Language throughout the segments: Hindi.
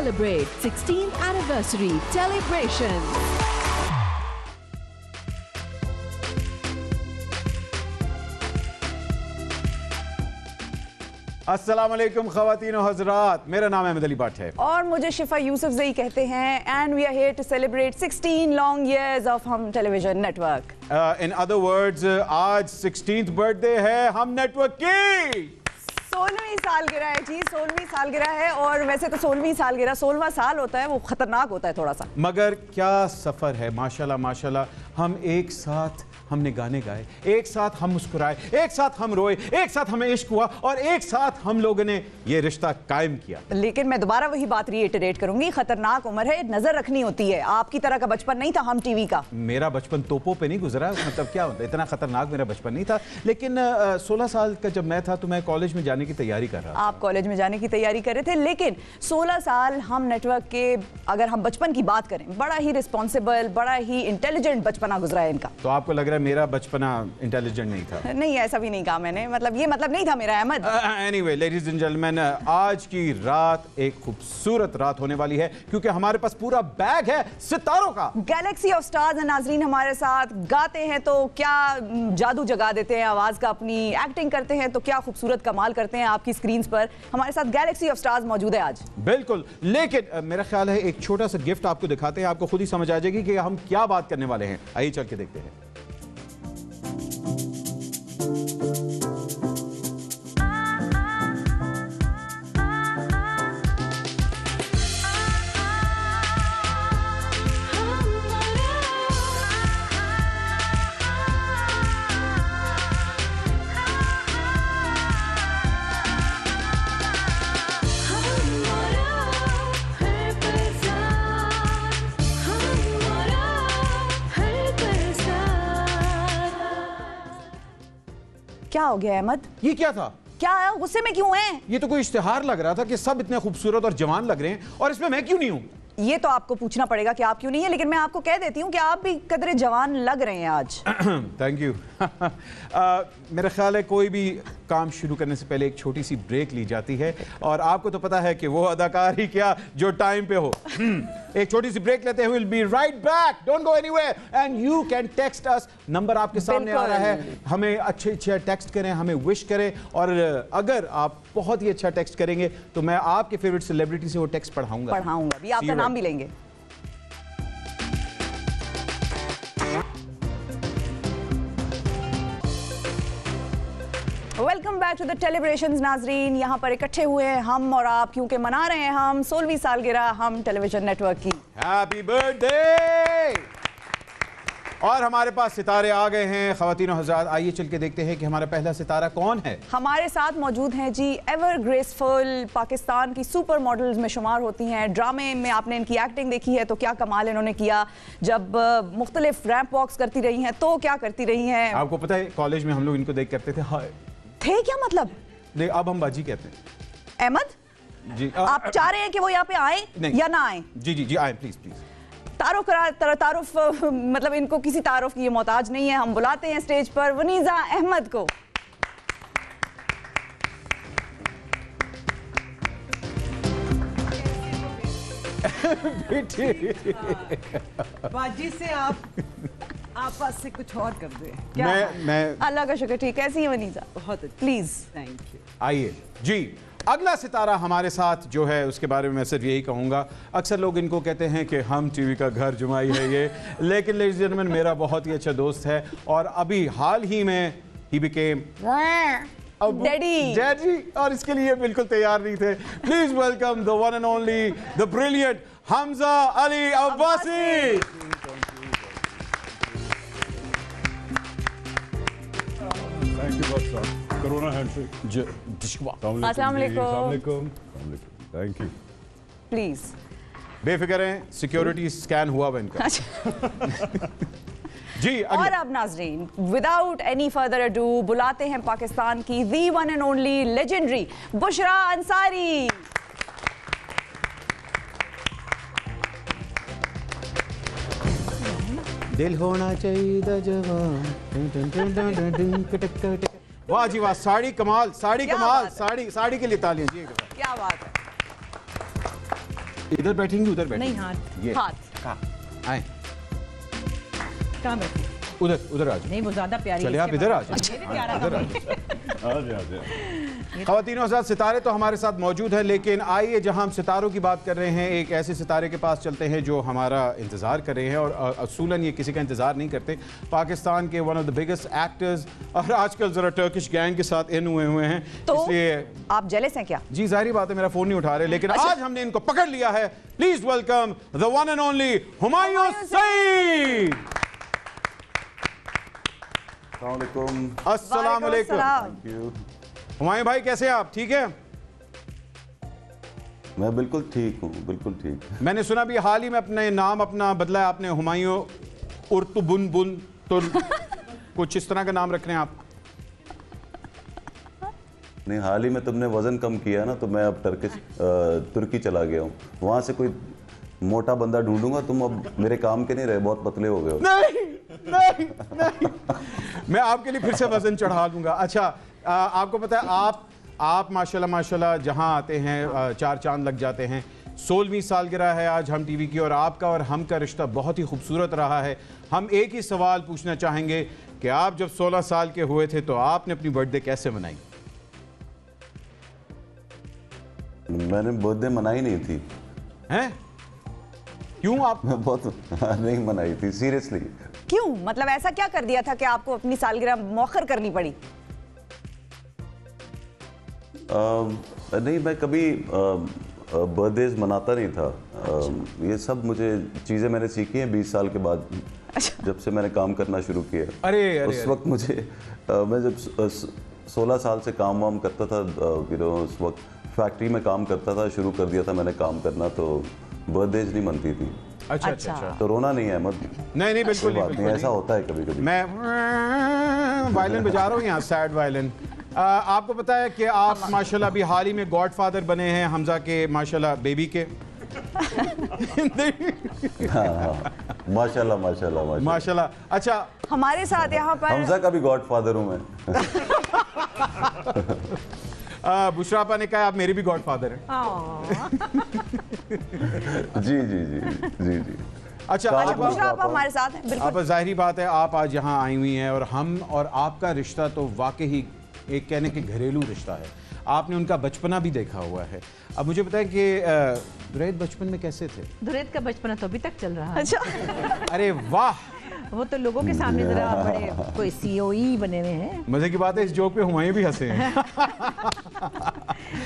celebrate 16th anniversary celebrations. अस्सलाम वालेकुम ख़वातीन और हज़रात, मेरा नाम अहमद अली भट्ट है और मुझे शिफा यूसुफजई कहते हैं and we are here to celebrate 16 long years of Hum television network. In other words, आज 16th बर्थडे है हम नेटवर्क की। 16वीं सालगिरह है जी, 16वीं सालगिरह है। और वैसे तो 16वीं सालगिरह 16वां साल होता है, वो खतरनाक होता है थोड़ा सा, मगर क्या सफ़र है। माशाल्लाह माशाल्लाह, हम एक साथ हमने गाने गाए, एक साथ हम मुस्कुराए, एक साथ हम रोए, एक साथ हमें इश्क हुआ और एक साथ हम लोगों ने ये रिश्ता कायम किया। लेकिन मैं दोबारा वही बात रीइटरेट करूंगी, खतरनाक उम्र है, नजर रखनी होती है। आपकी तरह का बचपन नहीं था हम टीवी का। मेरा बचपन तोपों पे नहीं गुजरा, मतलब क्या होता है, इतना खतरनाक मेरा बचपन नहीं था। लेकिन 16 साल का जब मैं था तो मैं कॉलेज में जाने की तैयारी कर रहा था। आप कॉलेज में जाने की तैयारी कर रहे थे, लेकिन 16 साल हम नेटवर्क के, अगर हम बचपन की बात करें, बड़ा ही रिस्पॉन्सिबल, बड़ा ही इंटेलिजेंट बचपना गुजरा है इनका। तो आपको लग रहा है मेरा बचपना इंटेलिजेंट नहीं था? नहीं, ऐसा भी नहीं कहा मैंने, मतलब ये मतलब नहीं था मेरा Ahmed. Anyway ladies and gentleman, आज की रात एक खूबसूरत रात होने वाली है क्योंकि हमारे पास पूरा बैग है सितारों का। गैलेक्सी ऑफ स्टार्स एंड नाजरीन हमारे साथ गाते हैं तो क्या जादू जगा देते हैं आवाज का, अपनी एक्टिंग करते हैं तो क्या खूबसूरत कमाल करते हैं आपकी स्क्रीन्स पर। हमारे साथ गैलेक्सी ऑफ स्टार्स मौजूद है आज। बिल्कुल, लेकिन मेरा ख्याल है एक छोटा सा गिफ्ट आपको दिखाते हैं, आपको खुद ही समझ आ जाएगी कि हम क्या बात करने वाले हैं। आइए चल के देखते हैं। क्या हो गया अहमद? ये क्या था? क्या है, गुस्से में क्यों हैं? ये तो कोई इश्तिहार लग रहा था कि सब इतने खूबसूरत और जवान लग रहे हैं और इसमें मैं क्यों नहीं हूं? ये तो आपको पूछना पड़ेगा कि आप क्यों नहीं है, लेकिन मैं आपको कह देती हूँ कि आप भी कदरे जवान लग रहे हैं आज। Thank you. मेरा ख्याल है कोई भी काम शुरू करने से पहले एक छोटी सी ब्रेक ली जाती है और आपको तो पता है कि वो अदाकार ही क्या जो टाइम पे हो। एक छोटी सी ब्रेक लेते हैं, will be right back, don't go anywhere and you can text us. Number आपके सामने आ रहा है, हमें अच्छे अच्छे टेक्स्ट करें, हमें विश करें और अगर आप बहुत ही अच्छा टेक्स्ट करेंगे तो मैं आपके फेवरेट सेलिब्रिटी से वो टेक्स्ट पढ़ाऊंगा भी, आपका नाम भी लेंगे। Welcome back to the television नाजरीन। यहाँ पर इकट्ठे हुए हैं हम और आप क्योंकि मना रहे हैं हम 16वीं सालगिरह हम टेलीविजन नेटवर्क की। Happy birthday. और हमारे पास सितारे आ गए हैं। ख़वातीन और हज़रात, आइए चल के देखते हैं कि हमारा पहला सितारा कौन है। हमारे साथ मौजूद हैं जी एवर ग्रेसफुल, पाकिस्तान की सुपर मॉडल्स में शुमार होती हैं। ड्रामे में आपने इनकी एक्टिंग देखी है तो क्या कमाल इन्होंने किया, जब मुख्तलिफ रैंप वॉक्स करती रही हैं तो क्या करती रही हैं। आपको पता है कॉलेज में हम लोग इनको देख करते थे। हाय थे क्या मतलब? नहीं, अब हम बाजी कहते हैं। अहमद जी, आप चाह रहे हैं कि वो यहाँ पे आए या ना आए? जी जी जी, आए प्लीज प्लीज। तारुफ मतलब इनको किसी तारुफ की ये मोहताज नहीं है। हम बुलाते हैं स्टेज पर वनीजा अहमद को। बाजी से आपस से कुछ और कर दे। क्या मैं अल्लाह का शुक्र। ठीक है, ऐसी है वनीजा, बहुत प्लीज। Thank you. आइए जी, अगला सितारा हमारे साथ जो है उसके बारे में मैं सिर्फ यही कहूँगा, अक्सर लोग इनको कहते हैं कि हम टीवी का घर जुमाई है ये, लेकिन लेडीज एंड जेंटलमैन मेरा बहुत ही अच्छा दोस्त है और अभी हाल ही में ही बिकेम डैडी और इसके लिए बिल्कुल तैयार नहीं थे। Please welcome the one and only the brilliant Hamza Ali Abbasi. Thank you बहुत साहब। Corona handshake. अस्सलाम वालेकुम। Thank you. प्लीज बेफिक्र हैं, सिक्योरिटी स्कैन हुआ हुआ इनका। जी और अब नाजरीन, विदाउट एनी फर्दर अडू बुलाते हैं पाकिस्तान की the one and only legendary Bushra Ansari. दिल होना चाहिए जवान। वाह जी वाह, साड़ी कमाल, साड़ी कमाल, साड़ी के लिए तालियां जी। क्या बात है। इधर बैठेंगी उधर बैठेंगी? नहीं, हाथ। ये हाथ। कहाँ? आए कहाँ बैठे? उधर उधर आ जाओ। नहीं, वो ज्यादा प्यारी चले है, आप इसके इधर आ बाद। जाओ। मेरे प्यारा इधर आ का जाओ। आ ख़वातीन और हज़रात, सितारे तो हमारे साथ मौजूद हैं, लेकिन आइए जहां हम सितारों की बात कर रहे हैं, एक ऐसे सितारे के पास चलते हैं जो हमारा इंतज़ार कर रहे हैं। और असूलन ये किसी का इंतज़ार नहीं करते। पाकिस्तान के one of the biggest actors, और आजकल ज़रा टर्किश गैंग के साथ इन हुए हैं, तो इसलिए आप जेलस हैं क्या? जी जाहिर बात है, मेरा फ़ोन नहीं उठा रहे, लेकिन आज हमने इनको पकड़ लिया है। Please welcome the one and only Humayun Saeed. अस्सलाम वालेकुम। हुमायूं भाई कैसे हैं आप? ठीक है? मैं बिल्कुल ठीक हूँ, बिल्कुल ठीक। मैंने सुना भी हाल ही में अपने नाम अपना बदला है आपने, हुमायूं उर्तुबुन बुन तुल कुछ इस तरह का नाम रख रहे हैं आप। नहीं, हाल ही में तुमने वजन कम किया ना, तो मैं अब तुर्की चला गया हूँ। वहाँ से कोई मोटा बंदा ढूंढूंगा। तुम अब मेरे काम के नहीं रहे, बहुत पतले हो गए हो। नहीं नहीं नहीं, मैं आपके लिए फिर से वजन चढ़ा दूंगा। अच्छा, आपको पता है आप माशाल्लाह माशाल्लाह जहां आते हैं चार चांद लग जाते हैं। 16वीं सालगिरह है आज हम टीवी की, और आपका और हम का रिश्ता बहुत ही खूबसूरत रहा है। हम एक ही सवाल पूछना चाहेंगे कि आप जब 16 साल के हुए थे तो आपने अपनी बर्थडे कैसे मनाई? मैंने बर्थडे मनाई नहीं थी। हैं? क्यों? आप मैं बहुत नहीं मनाई थी, सीरियसली। क्यों? मतलब ऐसा क्या कर दिया था कि आपको अपनी सालगिरह मौखर करनी पड़ी? नहीं, मैं कभी बर्थडेज मनाता नहीं था। ये सब मुझे चीज़ें मैंने सीखी हैं 20 साल के बाद, जब से मैंने काम करना शुरू किया। अरे उस वक्त मुझे मैं जब 16 साल से काम वाम करता था, उस वक्त फैक्ट्री में काम करता था, शुरू कर दिया था मैंने काम करना, तो बर्थडेज नहीं मनती थी। अच्छा अच्छा अच्छा। तो रोना नहीं है, मत। नहीं नहीं, बिल्कुल बात नहीं, नहीं, ऐसा होता है कभी कभी। मैं वायलिन बजा रहा हूँ यहाँ, सैड वायलिन। आपको पता है कि आप माशाल्लाह अभी हाल ही में गॉडफादर बने हैं हमजा के, माशाल्लाह बेबी के। हाँ, माशाल्लाह माशाल्लाह माशाल्लाह। अच्छा, हमारे साथ यहाँ पर हमजा का भी गॉडफादर हूँ मैं। बुशरा आपा ने कहा आप मेरे भी गॉडफादर हैं। जी जी जी जी जी। अच्छा, बुशरा आप हमारे साथ हैं, बिल्कुल। आप जाहिर बात है आप आज यहाँ आई हुई हैं, और हम और आपका रिश्ता तो वाकई एक कहने के घरेलू रिश्ता है। आपने उनका बचपना भी देखा हुआ है। अब मुझे बताएं कि दुरैद बचपन में कैसे थे? दुरैद का बचपना तो अभी तक चल रहा है। अच्छा, अरे वाह, वो तो लोगों के सामने जरा बड़े कोई सीओई बने हुए हैं, मजे की बात है इस जोक पे हुमायूं भी हंसे हैं।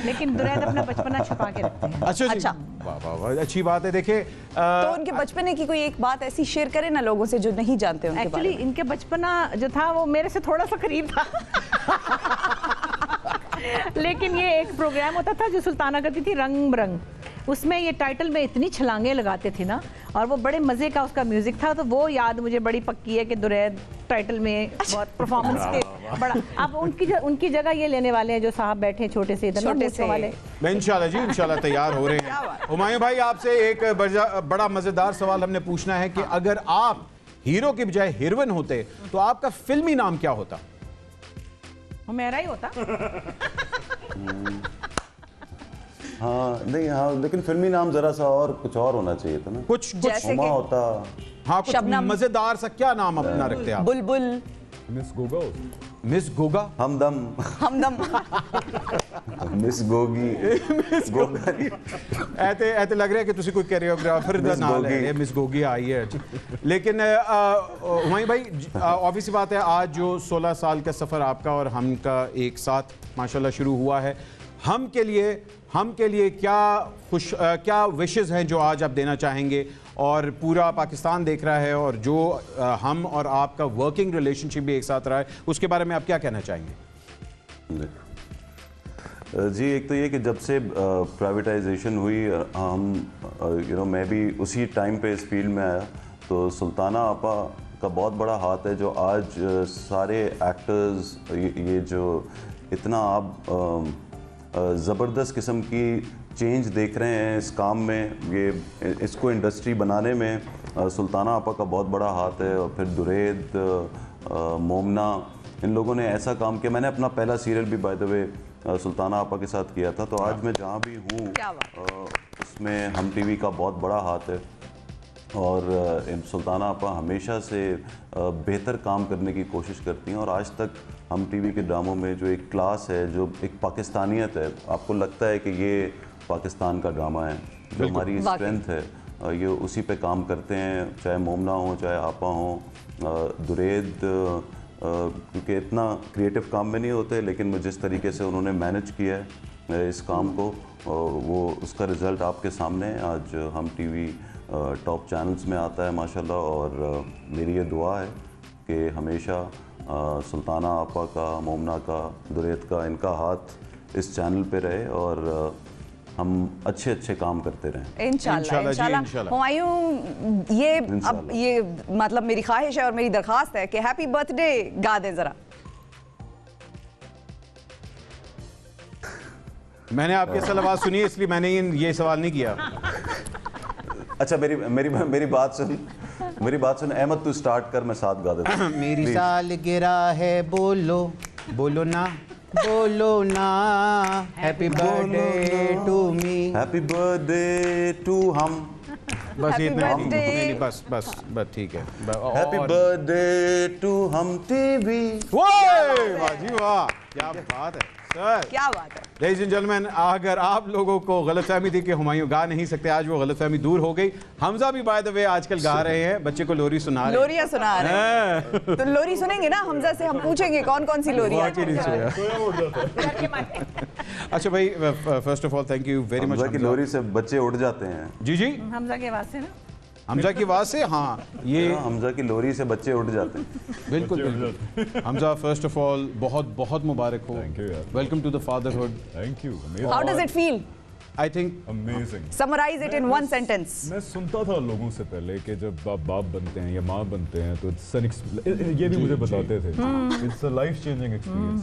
लेकिन दुरैद अपना बचपना छुपा के रखते हैं। अच्छा जी, अच्छा। वाह वाह वाह, अच्छी बात है। देखिए तो उनके बचपने की कोई एक बात ऐसी शेयर करें ना लोगों से जो नहीं जानते उनके बारे एक्चुअली में। इनके बचपना जो था वो मेरे से थोड़ा सा करीब था। लेकिन ये एक प्रोग्राम होता था जो सुल्ताना करती थी, रंग बरंग। उसमें ये टाइटल में इतनी छलांगे लगाते थे ना, और वो बड़े मजे का उसका म्यूजिक था। तो वो याद मुझे बड़ी पक्की है कि दुरैद टाइटल में बहुत परफॉर्मेंस के बड़ा। अब उनकी जगह ये लेने वाले हैं जो साहब बैठे हैं छोटे से इधर, छोटे से वाले। मैं इंशाल्लाह जी, इंशाल्लाह तैयार हो रहे हैं। हुमायूं भाई, आपसे एक बड़ा मजेदार सवाल हमने पूछना है कि अगर आप हीरो की बजाय हीरोइन होते तो आपका फिल्मी नाम क्या होता? वो मेरा ही होता। हाँ नहीं, हाँ, लेकिन फिल्मी नाम जरा सा और कुछ और होना चाहिए था ना। कुछ जैसे हुमा कि होता। हाँ, कुछ शबनम। मजेदार सा क्या नाम अपना रखते आप? बुलबुल, मिस गोगा मिस गोगा, हमदम, हमदम। मिस गोगी, गोगा। ऐते ऐते लग रहा है कि तुसी कोई कोरियोग्राफर दा मिस नाम गोगी। है, मिस गोगी आई है। लेकिन हुमायूं भाई, ऑब्वियस सी बात है आज जो 16 साल का सफ़र आपका और हम का एक साथ माशाल्लाह शुरू हुआ है, हम के लिए क्या विशेस हैं जो आज आप देना चाहेंगे? और पूरा पाकिस्तान देख रहा है, और जो हम और आपका वर्किंग रिलेशनशिप भी एक साथ रहा है, उसके बारे में आप क्या कहना चाहेंगे? जी, एक तो ये कि जब से प्राइवेटाइजेशन हुई, हम मैं भी उसी टाइम पे इस फील्ड में आया, तो सुल्ताना आपा का बहुत बड़ा हाथ है जो आज सारे एक्टर्स ये जो इतना आप ज़बरदस्त किस्म की चेंज देख रहे हैं इस काम में, ये इसको इंडस्ट्री बनाने में सुल्ताना आपा का बहुत बड़ा हाथ है। और फिर दुरैद, मोमना, इन लोगों ने ऐसा काम किया। मैंने अपना पहला सीरियल भी बाय द वे सुल्ताना आपा के साथ किया था। तो आज मैं जहाँ भी हूँ में हम टीवी का बहुत बड़ा हाथ है और सुल्ताना आपा हमेशा से बेहतर काम करने की कोशिश करती हैं और आज तक हम टीवी के ड्रामों में जो एक क्लास है, जो एक पाकिस्तानियत है, आपको लगता है कि ये पाकिस्तान का ड्रामा है, जो हमारी स्ट्रेंथ है ये उसी पे काम करते हैं, चाहे मोमना हो चाहे आपा हो, दुरेद क्योंकि इतना क्रिएटिव काम में नहीं होते, लेकिन जिस तरीके से उन्होंने मैनेज किया है इस काम को, वो उसका रिज़ल्ट आपके सामने है। आज हम टीवी टॉप चैनल्स में आता है माशाल्लाह और मेरी ये दुआ है कि हमेशा सुल्ताना आपा का, मोमना का, दुरेद का, इनका हाथ इस चैनल पे रहे और हम अच्छे अच्छे काम करते रहें इंशाल्लाह। हुमायूं, ये मतलब मेरी ख्वाहिश है और मेरी दरख्वास्त है कि हैप्पी बर्थडे गा दें जरा। मैंने आपकी असल आवाज सुनी इसलिए मैंने ये सवाल नहीं किया। अच्छा मेरी बात सुन अहमद, तू स्टार्ट कर, मैं साथ गा देता हूं। मेरी सालगिरह है, बोलो ना happy birthday to me, happy birthday to Hum, बस इतना ही, बस ठीक है। Happy birthday to Hum TV. वाह जी वाह, क्या बात है सर, क्या बात है। लेडीज एंड जेंटलमैन, अगर आप लोगों को गलतफहमी थी कि हुमायूं गा नहीं सकते, आज वो गलतफहमी दूर हो गई। हमजा भी बाय द वे आजकल गा रहे हैं, बच्चे को लोरी सुना रहे हैं। लोरियां सुना रहे हैं। तो लोरी सुनेंगे ना हमजा से, हम पूछेंगे कौन कौन सी लोरी। अच्छा भाई, first of all thank you very much. Hamza की लोरी से बच्चे उड़ जाते हैं। जी हमजा के आवाज से ना, हमजा की आवाज से, हाँ ये हमजा की लोरी से बच्चे उड़ जाते हैं। बिल्कुल। हमजा, फर्स्ट ऑफ ऑल बहुत मुबारक हो। Welcome to the fatherhood. Thank you. How does it feel? I think amazing. Summarize it in one sentence. मैं सुनता था लोगों से पहले कि जब आप बाप बनते हैं या माँ बनते हैं तो ये भी मुझे बताते थे, it's a life changing experience.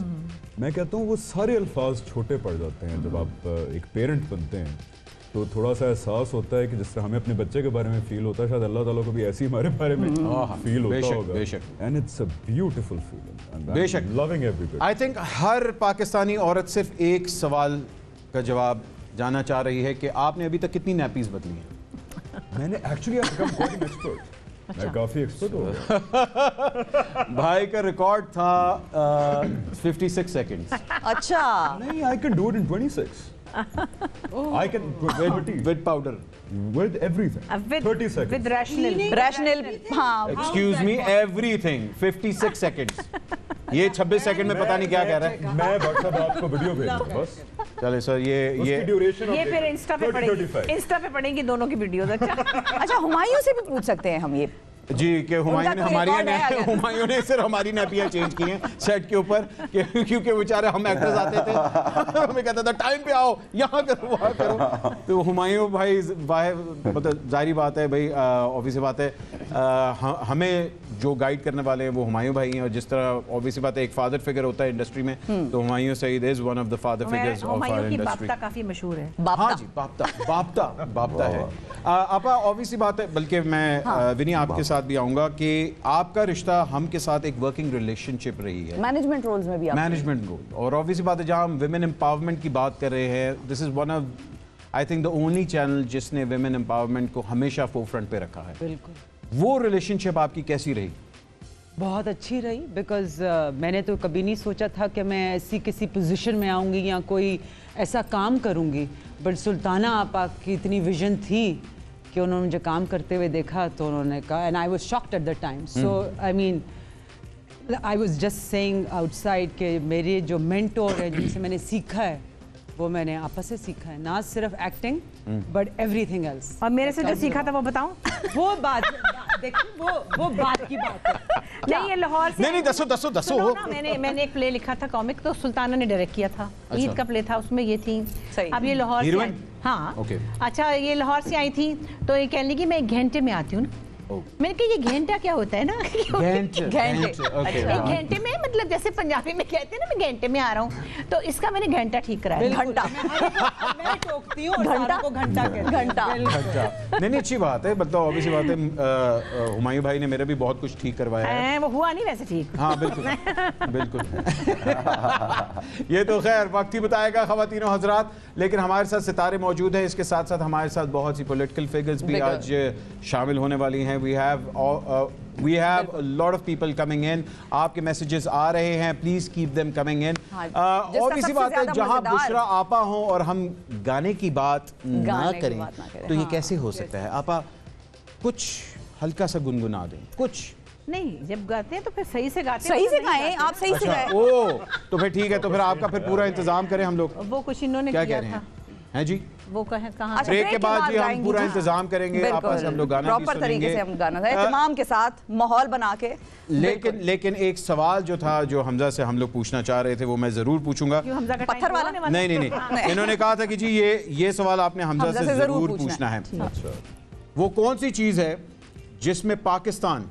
मैं कहता हूँ वो सारे अल्फाज छोटे पड़ जाते हैं जब आप एक पेरेंट बनते हैं, तो थोड़ा सा एहसास होता है कि जिस तरह हमें अपने बच्चे के बारे में फील होता है, शायद अल्लाह ताला को भी ऐसी हमारे बारे में फील होता होगा। बेशक। And it's a beautiful feeling. बेशक। Loving every bit. I think हर पाकिस्तानी औरत सिर्फ एक सवाल का जवाब जानना चाह रही है कि आपने अभी तक कितनी नैपीज बदली हैं? मैंने actually become quite an expert. मैं काफी एक्सपर्ट हो गया। भाई का रिकॉर्ड था 56 सेकंड्स। अच्छा। नहीं, I can do it in 26। I can with powder, with everything. 30 seconds. With rational. हाँ। Excuse me, everything 56 seconds. ये 26 सेकंड में पता नहीं क्या कह रहा है। मैं व्हाट्सएप आपको वीडियो भेजूंगा बस। चले सर, ये ड्यूरेशन ये फिर इंस्टा पे पड़ेगी, इंस्टा पे पड़ेंगी दोनों की वीडियोस। अच्छा, हुमायूं से भी पूछ सकते हैं हम ये जी कि हुमायूं ने सिर्फ हमारी नैपियाँ चेंज की हैं सेट के ऊपर, क्योंकि बेचारे हम एक्टर्स आते थे, हमें कहता था टाइम पे आओ, यहाँ करो वहाँ करो। तो हुमायूं भाई मतलब जाहिर बात है भाई, ऑब्वियस बात है, हमें जो गाइड करने वाले हैं वो हुमायूं भाई हैं, और जिस तरह ऑब्वियस बात है एक फादर फिगर होता है इंडस्ट्री में, तो Humayun Saeed is one of the father figures of our industry. काफी मशहूर है। हाँ जी, बाप्ता है। आपा ऑब्वियसली बात है, बल्कि मैं विनी आपके साथ भी आऊंगा कि आपका रिश्ता हम के साथ एक वर्किंग रिलेशनशिप रही है, मैनेजमेंट रोल्स में भी, मैनेजमेंट रोल, और ऑब्वियसली बात है जहां हम विमेन एम्पावरमेंट की बात कर रहे हैं, this is one of I think the only channel जिसने विमेन एम्पावरमेंट को हमेशा फोरफ्रंट पे रखा है। बिल्कुल। वो रिलेशनशिप आपकी कैसी रही? बहुत अच्छी रही, बिकॉज मैंने तो कभी नहीं सोचा था कि मैं ऐसी किसी पोजीशन में आऊँगी या कोई ऐसा काम करूँगी, बट सुल्ताना आपा की इतनी विजन थी कि उन्होंने मुझे काम करते हुए देखा तो उन्होंने कहा, and I was shocked at the time. So I mean I was just saying outside कि मेरे जो मेंटोर है जिनसे मैंने सीखा है वो मैंने आपस से सीखा है, ना सिर्फ एक्टिंग बट एवरीथिंग एल्स। और मेरे से जो सीखा था वो बताऊं? वो बात देखिए, वो बात की बात है। नहीं, ये लाहौर से नहीं दसो मैंने एक प्ले लिखा था कॉमिक, तो सुल्ताना ने डायरेक्ट किया था। ईद का प्ले था, उसमें ये थी। अब ये लाहौर से, हाँ अच्छा, ये लाहौर से आई थी तो ये कहने लगी मैं 1 घंटे में आती हूँ ना। मैंने कहा ये घंटा क्या होता है ना, घंटे एक घंटे में मतलब मतलब जैसे पंजाबी में कहते हैं ना मैं घंटे में आ रहा हूँ, तो इसका मैंने घंटा ठीक कराया। घंटा मैं टोकती हूँ और सारों को घंटा कहती हूँ। घंटा अच्छा, नहीं अच्छी बात है, मतलब ऑब्वियसली बात है। हुमायूं भाई ने मेरे भी बहुत कुछ ठीक करवाया है। वो हुआ नहीं वैसे ठीक। हाँ बिल्कुल बिल्कुल। ये तो खैर वक्त ही बताएगा ख़वातीनो हजरात, लेकिन हमारे साथ सितारे मौजूद हैं। इसके साथ साथ हमारे साथ बहुत सी पॉलिटिकल फिगर्स भी आज शामिल होने वाली हैं। We have a lot of people coming in. आपके मैसेजेस आ रहे हैं, please keep them coming in. और इसी बात है, जहां बुशरा आपा हो और हम गाने की बात ना करें तो ये कैसे हो सकता है? आपा कुछ हल्का सा गुनगुना दें कुछ। नहीं, जब गाते हैं तो फिर सही से गाते हैं। सही से गाएं, आप सही से गाएं। ओ तो फिर ठीक है, तो फिर आपका फिर पूरा इंतजाम करें हम लोग। वो कुछ इन्होंने क्या किया कह रहे था। हैं जी? वो कहाँ? अच्छा, ब्रेक के बाद जी हम पूरा इंतजाम करेंगे, आपस हम लोग गाना भी प्रॉपर तरीके सुनेंगे से हम गाना एहतमाम के साथ माहौल बना के। लेकिन एक सवाल जो था, जो हमजा से हम लोग पूछना चाह रहे थे, वो मैं जरूर पूछूंगा। पत्थर वाला? नहीं, इन्होंने कहा था कि जी ये सवाल आपने हमजा से जरूर पूछना है। वो कौन सी चीज है जिसमें पाकिस्तान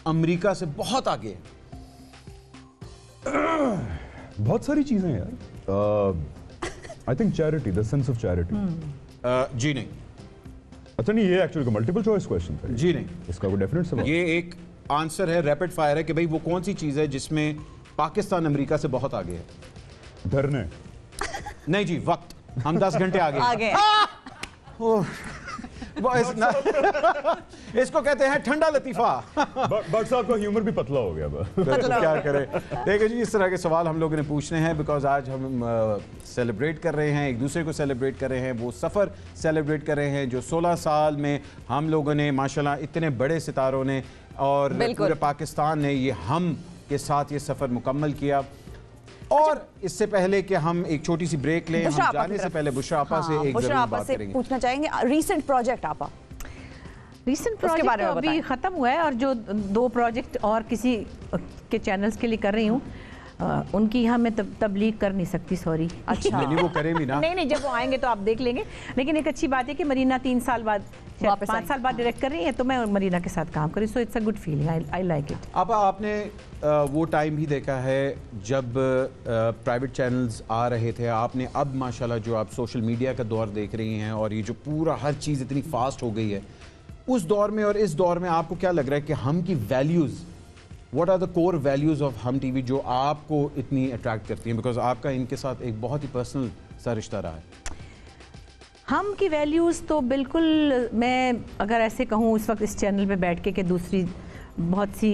अमेरिका से बहुत आगे है? बहुत सारी चीजें यार। I think charity, the sense of charity. जी नहीं। अच्छा नहीं, ये एक्चुअली मल्टीपल चॉइस क्वेश्चन था। जी नहीं, इसका कोई डेफिनेट सवाल। ये एक आंसर है, रैपिड फायर है कि भाई वो कौन सी चीज है जिसमें पाकिस्तान अमेरिका से बहुत आगे है? धरने। नहीं जी, वक्त। हम 10 घंटे आगे। इसको कहते हैं ठंडा लतीफा। बट साहब का ह्यूमर भी पतला हो गया। तो क्या करें? देखिए जी, इस तरह के सवाल हम लोगों ने पूछने हैं बिकॉज आज हम सेलिब्रेट कर रहे हैं, एक दूसरे को सेलिब्रेट कर रहे हैं, वो सफ़र सेलिब्रेट कर रहे हैं जो 16 साल में हम लोगों ने माशाल्लाह इतने बड़े सितारों ने और पूरे पाकिस्तान ने ये हम के साथ ये सफ़र मुकम्मल किया। और इससे पहले कि हम एक छोटी सी ब्रेक लें, हम जाने से पहले बुशरा आपा से एक जरूर बात करेंगे। पूछना चाहेंगे रीसेंट प्रोजेक्ट आपा। रीसेंट प्रोजेक्ट तो अभी ख़त्म हुआ है और जो 2 प्रोजेक्ट और किसी के चैनल्स के लिए कर रही हूँ, उनकी यहाँ मैं तबलीग कर नहीं सकती, सॉरी। अच्छा, नहीं वो करें भी ना। नहीं, जब वो आएंगे तो आप देख लेंगे। लेकिन एक अच्छी बात है कि मरीना 3 साल बाद, 5 साल बाद डायरेक्ट कर रही है, तो मैं मरीना के साथ काम करी, so it's a good feeling, I like it. आपने वो टाइम भी देखा है जब प्राइवेट चैनल्स आ रहे थे, आपने अब माशाल्लाह जो आप सोशल मीडिया का दौर देख रही हैं और ये जो पूरा हर चीज़ इतनी फास्ट हो गई है, उस दौर में और इस दौर में आपको क्या लग रहा है कि हम की values, what are the core values of Hum TV जो आपको इतनी अट्रैक्ट करती हैं? बिकॉज आपका इनके साथ एक बहुत ही पर्सनल सा रिश्ता रहा है। हम की वैल्यूज़ तो बिल्कुल, मैं अगर ऐसे कहूँ इस वक्त इस चैनल पे बैठ के कि दूसरी बहुत सी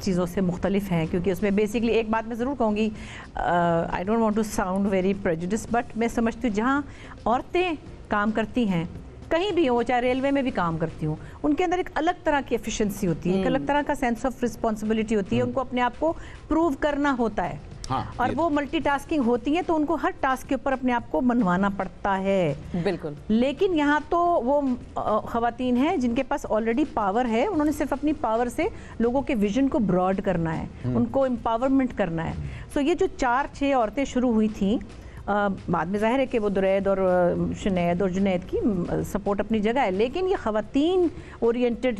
चीज़ों से मुख्तलिफ हैं, क्योंकि उसमें बेसिकली एक बात मैं ज़रूर कहूँगी, I don't want to sound very prejudice, but मैं समझती हूँ जहाँ औरतें काम करती हैं, कहीं भी हो, चाहे रेलवे में भी काम करती हूँ, उनके अंदर एक अलग तरह की एफिशिएंसी होती है, एक अलग तरह का सेंस ऑफ रिस्पॉन्सिबिलिटी होती है, उनको अपने आप को प्रूव करना होता है। हाँ, और वो मल्टीटास्किंग होती है, तो उनको हर टास्क के ऊपर अपने आप को मनवाना पड़ता है। बिल्कुल। लेकिन यहाँ तो वो ख़वातीन हैं जिनके पास ऑलरेडी पावर है, उन्होंने सिर्फ अपनी पावर से लोगों के विजन को ब्रॉड करना है, उनको एम्पावरमेंट करना है। सो ये जो 4-6 औरतें शुरू हुई थी, बाद में जाहिर है कि वो दुरैद और शुनैद और जुनैद की सपोर्ट अपनी जगह है, लेकिन ये ख़वातीन ओरिएंटेड,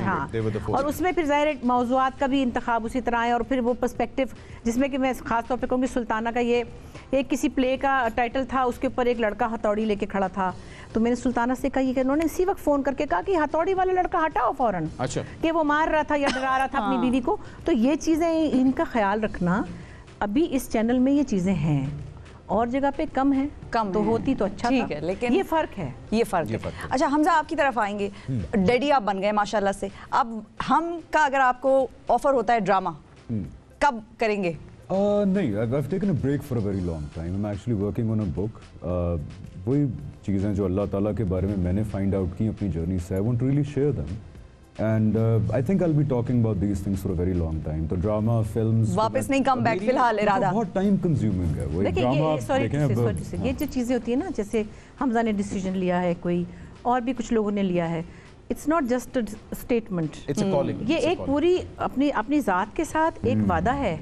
हाँ, और उसमें फिर जाहिर है मौज़ूआत का भी इंतखाब उसी तरह है, और फिर वो पर्सपेक्टिव जिसमें कि मैं ख़ास तौर पे कहूँगी सुल्ताना का, ये एक किसी प्ले का टाइटल था, उसके ऊपर एक लड़का हथौड़ी लेके खड़ा था, तो मैंने सुल्ताना से कहा कि उन्होंने इसी वक्त फ़ोन करके कहा कि हथौड़ी वाला लड़का हटाओ फ़ौरन। अच्छा। कि वो मार रहा था या डरा रहा था अपनी बीवी को। तो ये चीज़ें, इनका ख्याल रखना, अभी इस चैनल में ये चीज़ें हैं, और जगह पे कम है, कम तो होती तो अच्छा ठीक है, लेकिन ये फ़र्क है, ये फ़र्क है। अच्छा हमजा, आपकी तरफ आएंगे, डैडी आप बन गए माशाल्लाह से, अब हम का अगर आपको ऑफर होता है ड्रामा, कब करेंगे? नहीं, I've taken a break for a very long time. I'm actually working on a book. वही चीज़ें जो अल्लाह ताला के बारे में मैंने फाइंड आउट की अपनी जर्नी से, I want to really share them. And I think I'll be talking about these things for a very long time. तो ड्रामा, फिल्म्स वापस नहीं कम बैक फिलहाल इरादा, बहुत टाइम कंज्यूमिंग है वो ड्रामा। ये जो चीज़ें होती है ना, जैसे हमजा ने डिसीजन लिया है, कोई और भी कुछ लोगों ने लिया है, it's not just statement, it's a calling. ये एक पूरी अपनी ज़ात के साथ एक वादा है।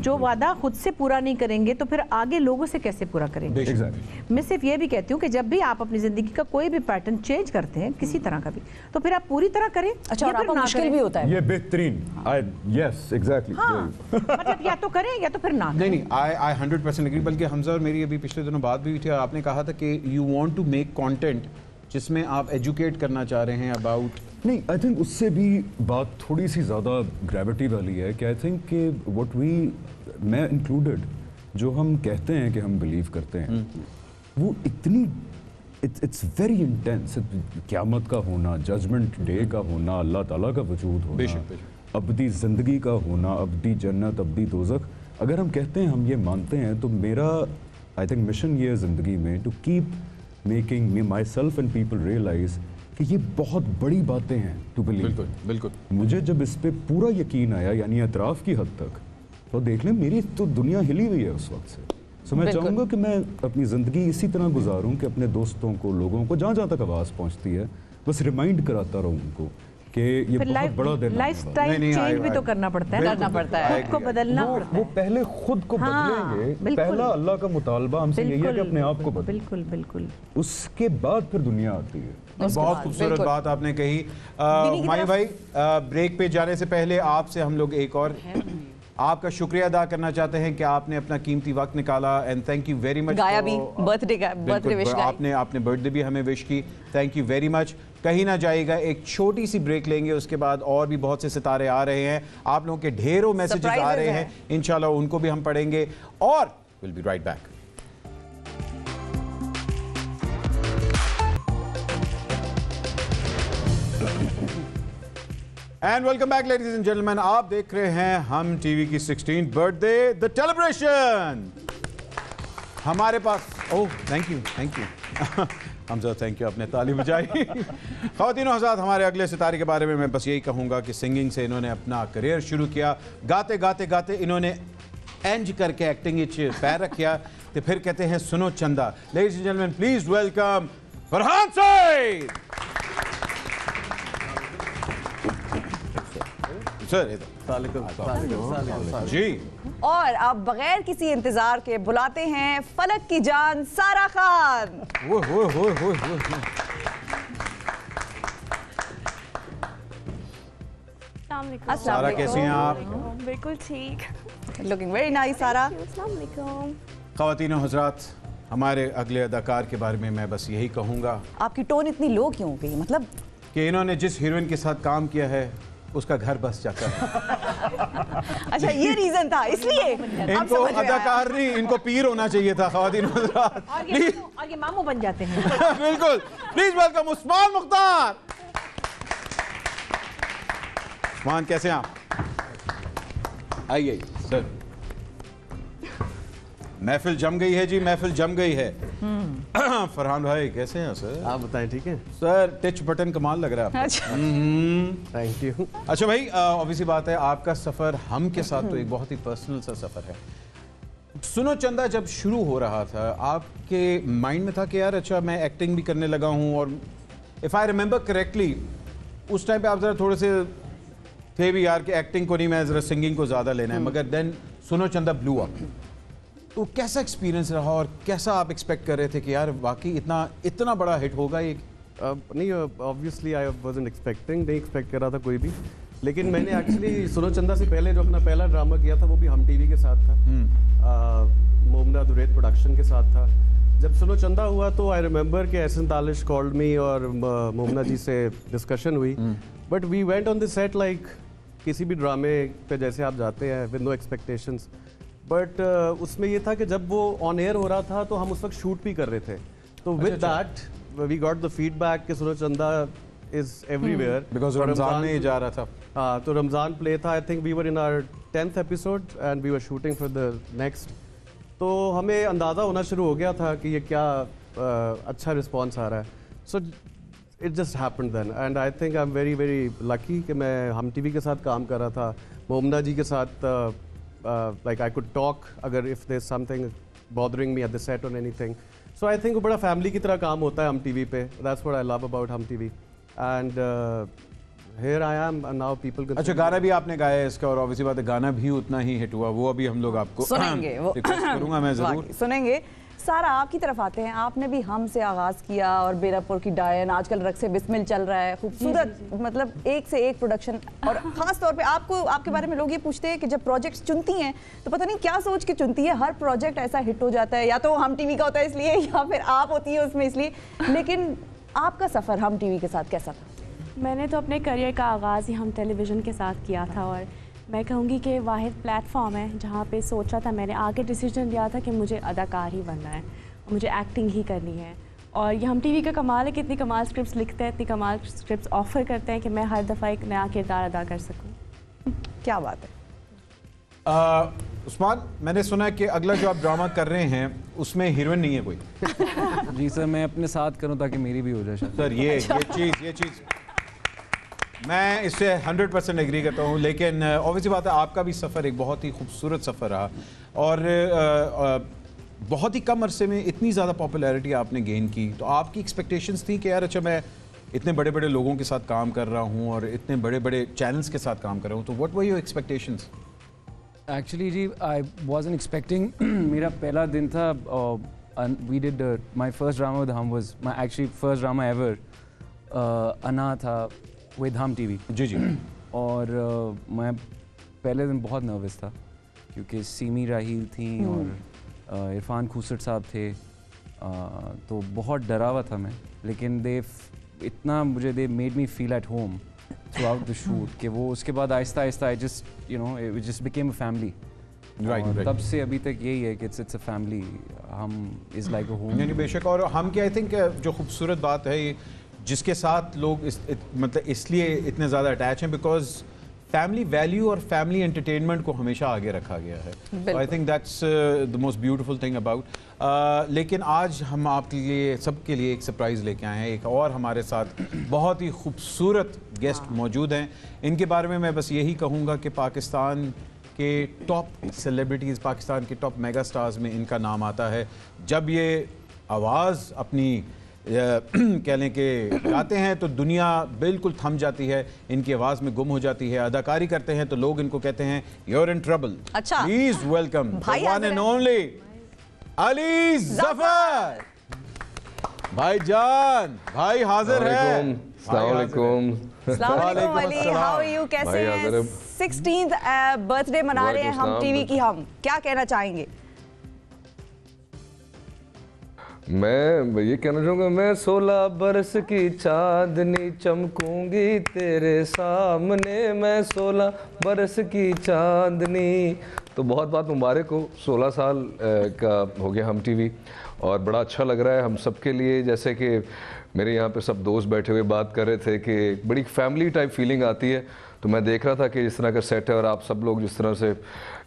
जो वादा खुद से पूरा नहीं करेंगे तो फिर आगे लोगों से कैसे पूरा करेंगे। एग्जैक्टली। मैं सिर्फ ये भी कहती हूँ कि जब भी आप अपनी ज़िंदगी का कोई भी पैटर्न चेंज करते हैं किसी तरह का भी, तो फिर आप पूरी तरह करें। अच्छा, और या फिर आपका ना मुश्किल करें। भी होता है। ये बेहतरीन, यस एग्जैक्टली। हाँ, मतलब या तो करें या तो फिर ना करें। नहीं, आई 100% एग्री। बल्कि हमजा और मेरी अभी पिछले दिनों बात भी हुई थी और आपने कहा था कि you want to make content जिसमें आप एजुकेट करना चाह रहे हैं अबाउट। नहीं, आई थिंक उससे भी बात थोड़ी सी ज़्यादा ग्रेविटी वाली है कि आई थिंक कि व्हाट वी, मैं इंक्लूडेड, जो हम कहते हैं कि हम बिलीव करते हैं वो इतनी इट्स वेरी इंटेंस। क़यामत का होना, जजमेंट डे का होना, अल्लाह ताला का वजूद होना, बेशक। अबदी ज़िंदगी का होना, अबदी जन्नत, अबदी दोज़ख, अगर हम कहते हैं हम ये मानते हैं तो मेरा आई थिंक मिशन ये है ज़िंदगी में to keep making me myself and people realize कि ये बहुत बड़ी बातें हैं टू बिलीव। बिल्कुल बिल्कुल। मुझे जब इस पे पूरा यकीन आया, यानी एतराफ़ की हद तक, तो देख लें मेरी तो दुनिया हिली हुई है उस वक्त से। सो मैं चाहूँगा कि मैं अपनी ज़िंदगी इसी तरह गुजारूँ कि अपने दोस्तों को, लोगों को, जहाँ जहाँ तक आवाज़ पहुँचती है, बस रिमाइंड कराता रहूँ उनको कि ये फिर बहुत बड़ा दिन है। लाइफस्टाइल नहीं, चेंज भी तो करना पड़ता है, करना पड़ता है। खुद को बदलना पड़ता वो है। पहले खुद को हाँ, बदलेंगे। बिल्कुल। पहला अल्लाह का मुतालबा हमसे यही है कि अपने आप को बदलें, बिल्कुल बिल्कुल। उसके बाद फिर दुनिया आती है। बहुत खूबसूरत बात आपने कही। माई भाई, ब्रेक पे जाने से पहले आपसे हम लोग एक और आपका शुक्रिया अदा करना चाहते हैं कि आपने अपना कीमती वक्त निकाला and thank you very much. गाया भी, बर्थडे विश गाई। आपने बर्थडे भी हमें विश की, थैंक यू वेरी मच। कहीं ना जाएगा, एक छोटी सी ब्रेक लेंगे, उसके बाद और भी बहुत से सितारे आ रहे हैं, आप लोगों के ढेरों मैसेजेस आ रहे हैं, इंशाल्लाह उनको भी हम पढ़ेंगे और will be right back. And welcome back ladies and gentleman, आप देख रहे हैं हम टीवी की 16th बर्थडे द सेलिब्रेशन। हमारे पास oh thank you Hamza, thank you, आपने ताली बजाई। ख़वातीनो हज़रात, हमारे अगले सितारे के बारे में मैं बस यही कहूँगा कि सिंगिंग से इन्होंने अपना करियर शुरू किया, गाते गाते गाते इन्होंने एंज करके एक्टिंग पैर रखा, तो फिर कहते हैं Suno Chanda. Ladies and gentleman, please welcome Farhan Saeed. Sir ji. और आप बगैर किसी इंतजार के बुलाते हैं फलक की जान सारा खान। वो सारा कैसी हैं आप? बिल्कुल ठीक। लुकिंग वेरी नाइस सारा। ख़वातीनो हज़रात, हमारे अगले अदाकार के बारे में मैं बस यही कहूँगा आपकी टोन इतनी लो क्यों हो गई, मतलब कि इन्होंने जिस हीरोइन के साथ काम किया है उसका घर बस जाता है। अच्छा ये रीजन था, इसलिए इनको अदाकार नहीं, इनको पीर होना चाहिए था। ख़वातीनो हज़रात, और ये मामू बन जाते हैं। बिल्कुल, प्लीज वेलकम उस्मान मुख्तार। उस्मान कैसे हैं आप? आइए सर। महफिल जम गई है जी, महफिल जम गई है। फरहान भाई कैसे हैं सर? आप बताएं, ठीक है सर, टच बटन कमाल लग रहा है आपका। Thank you. अच्छा भाई, ऑब्वियसली बात है आपका सफर हम के साथ तो एक बहुत ही पर्सनल सा सफर है। सुनो चंदा जब शुरू हो रहा था, आपके माइंड में था कि यार अच्छा मैं एक्टिंग भी करने लगा हूँ, और इफ आई रिमेंबर करेक्टली उस टाइम पे आप जरा थोड़े से थे भी यार कि एक्टिंग को नहीं, मैं जरा सिंगिंग को ज्यादा लेना है, मगर देन सुनो चंदा ब्लू अप। तो कैसा एक्सपीरियंस रहा और कैसा आप एक्सपेक्ट कर रहे थे कि यार वाकई इतना बड़ा हिट होगा ये? नहीं, ऑब्वियसली आई वाजंट एक्सपेक्टिंग, नहीं एक्सपेक्ट कर रहा था कोई भी, लेकिन मैंने एक्चुअली सुनो चंदा से पहले जो अपना पहला ड्रामा किया था वो भी हम टीवी के साथ था, मोमना दुरैत प्रोडक्शन के साथ था। जब सुनो चंदा हुआ तो आई रिमेंबर कि एहसन तालिश कॉल्ड मी और मोमना जी से डिस्कशन हुई, but we went on the set like किसी भी ड्रामे पे जैसे आप जाते हैं विद नो एक्सपेक्टेशंस। बट उसमें ये था कि जब वो ऑन एयर हो रहा था तो हम उस वक्त शूट भी कर रहे थे, तो with that we got the feedback कि सुनो चंदा इज एवरीवेयर, बिकॉज रमजान में जा रहा था। हाँ, तो रमजान प्ले था, I think we were in our 10th episode and we were shooting for the next. तो हमें अंदाज़ा होना शुरू हो गया था कि ये क्या अच्छा रिस्पॉन्स आ रहा है। So it just happened then, and I थिंक आई एम वेरी वेरी लकी कि मैं हम टीवी के साथ काम कर रहा था, मोमना जी के साथ like I could talk अगर if there's something bothering me at the set or anything. So I think वो बड़ा फैमिली की तरह काम होता है हम टीवी पे, that's what I love about हम TV. and here I am, and now people can. अच्छा, गाना भी आपने गाया है इसका, और ऑब्वियसली बात है गाना भी उतना ही हिट हुआ, वो अभी हम लोग आपको सुनेंगे, वो रिक्वेस्ट करूंगा मैं जरूर सुनेंगे। सारा, आपकी तरफ आते हैं। आपने भी हम से आगाज़ किया और बेरापुर की डायन, आजकल रक्से बिस्मिल चल रहा है, खूबसूरत, मतलब एक से एक प्रोडक्शन। और ख़ास तौर पे आपको, आपके बारे में लोग ये पूछते हैं कि जब प्रोजेक्ट्स चुनती हैं तो पता नहीं क्या सोच के चुनती है। हर प्रोजेक्ट ऐसा हिट हो जाता है, या तो हम टीवी का होता है इसलिए, या फिर आप होती है उसमें इसलिए। लेकिन आपका सफ़र हम टीवी के साथ कैसा था? मैंने तो अपने करियर का आगाज़ ही हम टेलीविज़न के साथ किया था, और मैं कहूँगी कि वाहिद प्लेटफॉर्म है जहाँ पे सोचा था मैंने, आगे डिसीजन लिया था कि मुझे अदाकार ही बनना है, मुझे एक्टिंग ही करनी है। और ये हम टीवी का कमाल है कि इतनी कमाल स्क्रिप्ट्स लिखते हैं, इतनी कमाल स्क्रिप्ट्स ऑफ़र करते हैं कि मैं हर दफ़ा एक नया किरदार अदा कर सकूँ। क्या बात है। उस्मान, मैंने सुना है कि अगला जो आप ड्रामा कर रहे हैं उसमें हीरोइन नहीं है कोई। जी सर, मैं अपने साथ करूं ताकि मेरी भी हो जाए शायद। सर ये चीज़ मैं इससे 100% एग्री करता हूँ, लेकिन ऑब्वियसली बात है आपका भी सफ़र एक बहुत ही खूबसूरत सफ़र रहा, और बहुत ही कम अरसे में इतनी ज़्यादा पॉपुलैरिटी आपने गेन की। तो आपकी एक्सपेक्टेशंस थी कि यार अच्छा मैं इतने बड़े बड़े लोगों के साथ काम कर रहा हूँ और इतने बड़े बड़े चैनल्स के साथ काम कर रहा हूँ, तो what were your expectations? Actually जी, आई वाज़न्ट एक्सपेक्टिंग। मेरा पहला दिन था, we did my first drama with Hum, was my actually first drama ever. Anaa था विद हम टीवी। जी। और मैं पहले दिन बहुत नर्वस था क्योंकि सीमी राहील थी और इरफान खूसट साहब थे, तो बहुत डरा हुआ था मैं। लेकिन they made me feel at home through out the shoot कि वो उसके बाद Aahista Aahista I just became a family. Right. तब से अभी तक यही है कि इट्स अ फैमिली, हम इज़ लाइक अ होम। यानी बेशक, और हम की आई थिंक जो खूबसूरत बात है ये, जिसके साथ लोग मतलब इसलिए इतने ज़्यादा अटैच हैं बिकॉज फैमिली वैल्यू और फैमिली एंटरटेनमेंट को हमेशा आगे रखा गया है। I think that's the most beautiful thing about. लेकिन आज हम आपके लिए, सबके लिए एक सरप्राइज़ लेके आए हैं। एक और हमारे साथ बहुत ही खूबसूरत गेस्ट मौजूद हैं। इनके बारे में मैं बस यही कहूँगा कि पाकिस्तान के टॉप सेलिब्रिटीज़, पाकिस्तान के टॉप मेगा स्टार्स में इनका नाम आता है। जब ये आवाज़ अपनी कह लें कि गाते हैं तो दुनिया बिल्कुल थम जाती है, इनकी आवाज़ में गुम हो जाती है। अदाकारी करते हैं तो लोग इनको कहते हैं यूर इन ट्रबल। अच्छा, please welcome one and only Ali Zafar. भाईजान, भाई हाजिर है। अस्सलाम वालेकुम अली, हाउ आर यू, कैसे हैं? 16th बर्थडे मना रहे हैं हम टीवी की, हम क्या कहना चाहेंगे? मैं ये कहना चाहूँगा, मैं 16 बरस की चांदनी चमकूंगी तेरे सामने, मैं 16 बरस की चांदनी। तो बहुत बहुत मुबारक हो, 16 साल का हो गया हम टीवी, और बड़ा अच्छा लग रहा है हम सब के लिए। जैसे कि मेरे यहाँ पे सब दोस्त बैठे हुए बात कर रहे थे कि बड़ी फैमिली टाइप फीलिंग आती है, तो मैं देख रहा था कि जिस तरह का सेट है और आप सब लोग जिस तरह से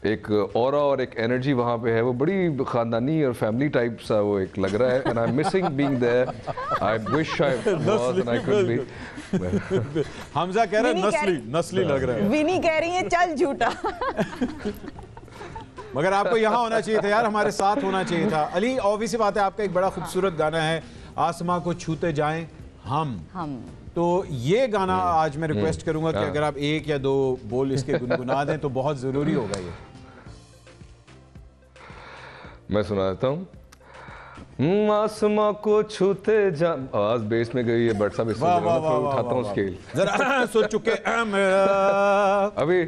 एक ऑरा और एक एनर्जी वहाँ पे है, वो बड़ी ख़ानदानी और फैमिली टाइप सा वो एक लग रहा है। And I am missing being there, I wish I was and I could be. Hamza कह रहा है नस्ली लग रहा है। विनी कह रही है चल झूठा। मगर आपको यहाँ होना चाहिए था यार, हमारे साथ होना चाहिए था। अली, ऑब्वियसली बात है आपका एक बड़ा खूबसूरत गाना है, आसमां को छूते जाएं हम। तो ये गाना आज मैं रिक्वेस्ट करूंगा कि अगर आप एक या दो बोल इसके गुनगुना दें तो बहुत ज़रूरी होगा ये। मैं सुना देता हूँ। आसमां को छूते जा, आवाज बेस में गई है, बट साहब इससे उठाता हूँ स्केल जरा सोच चुके अभी।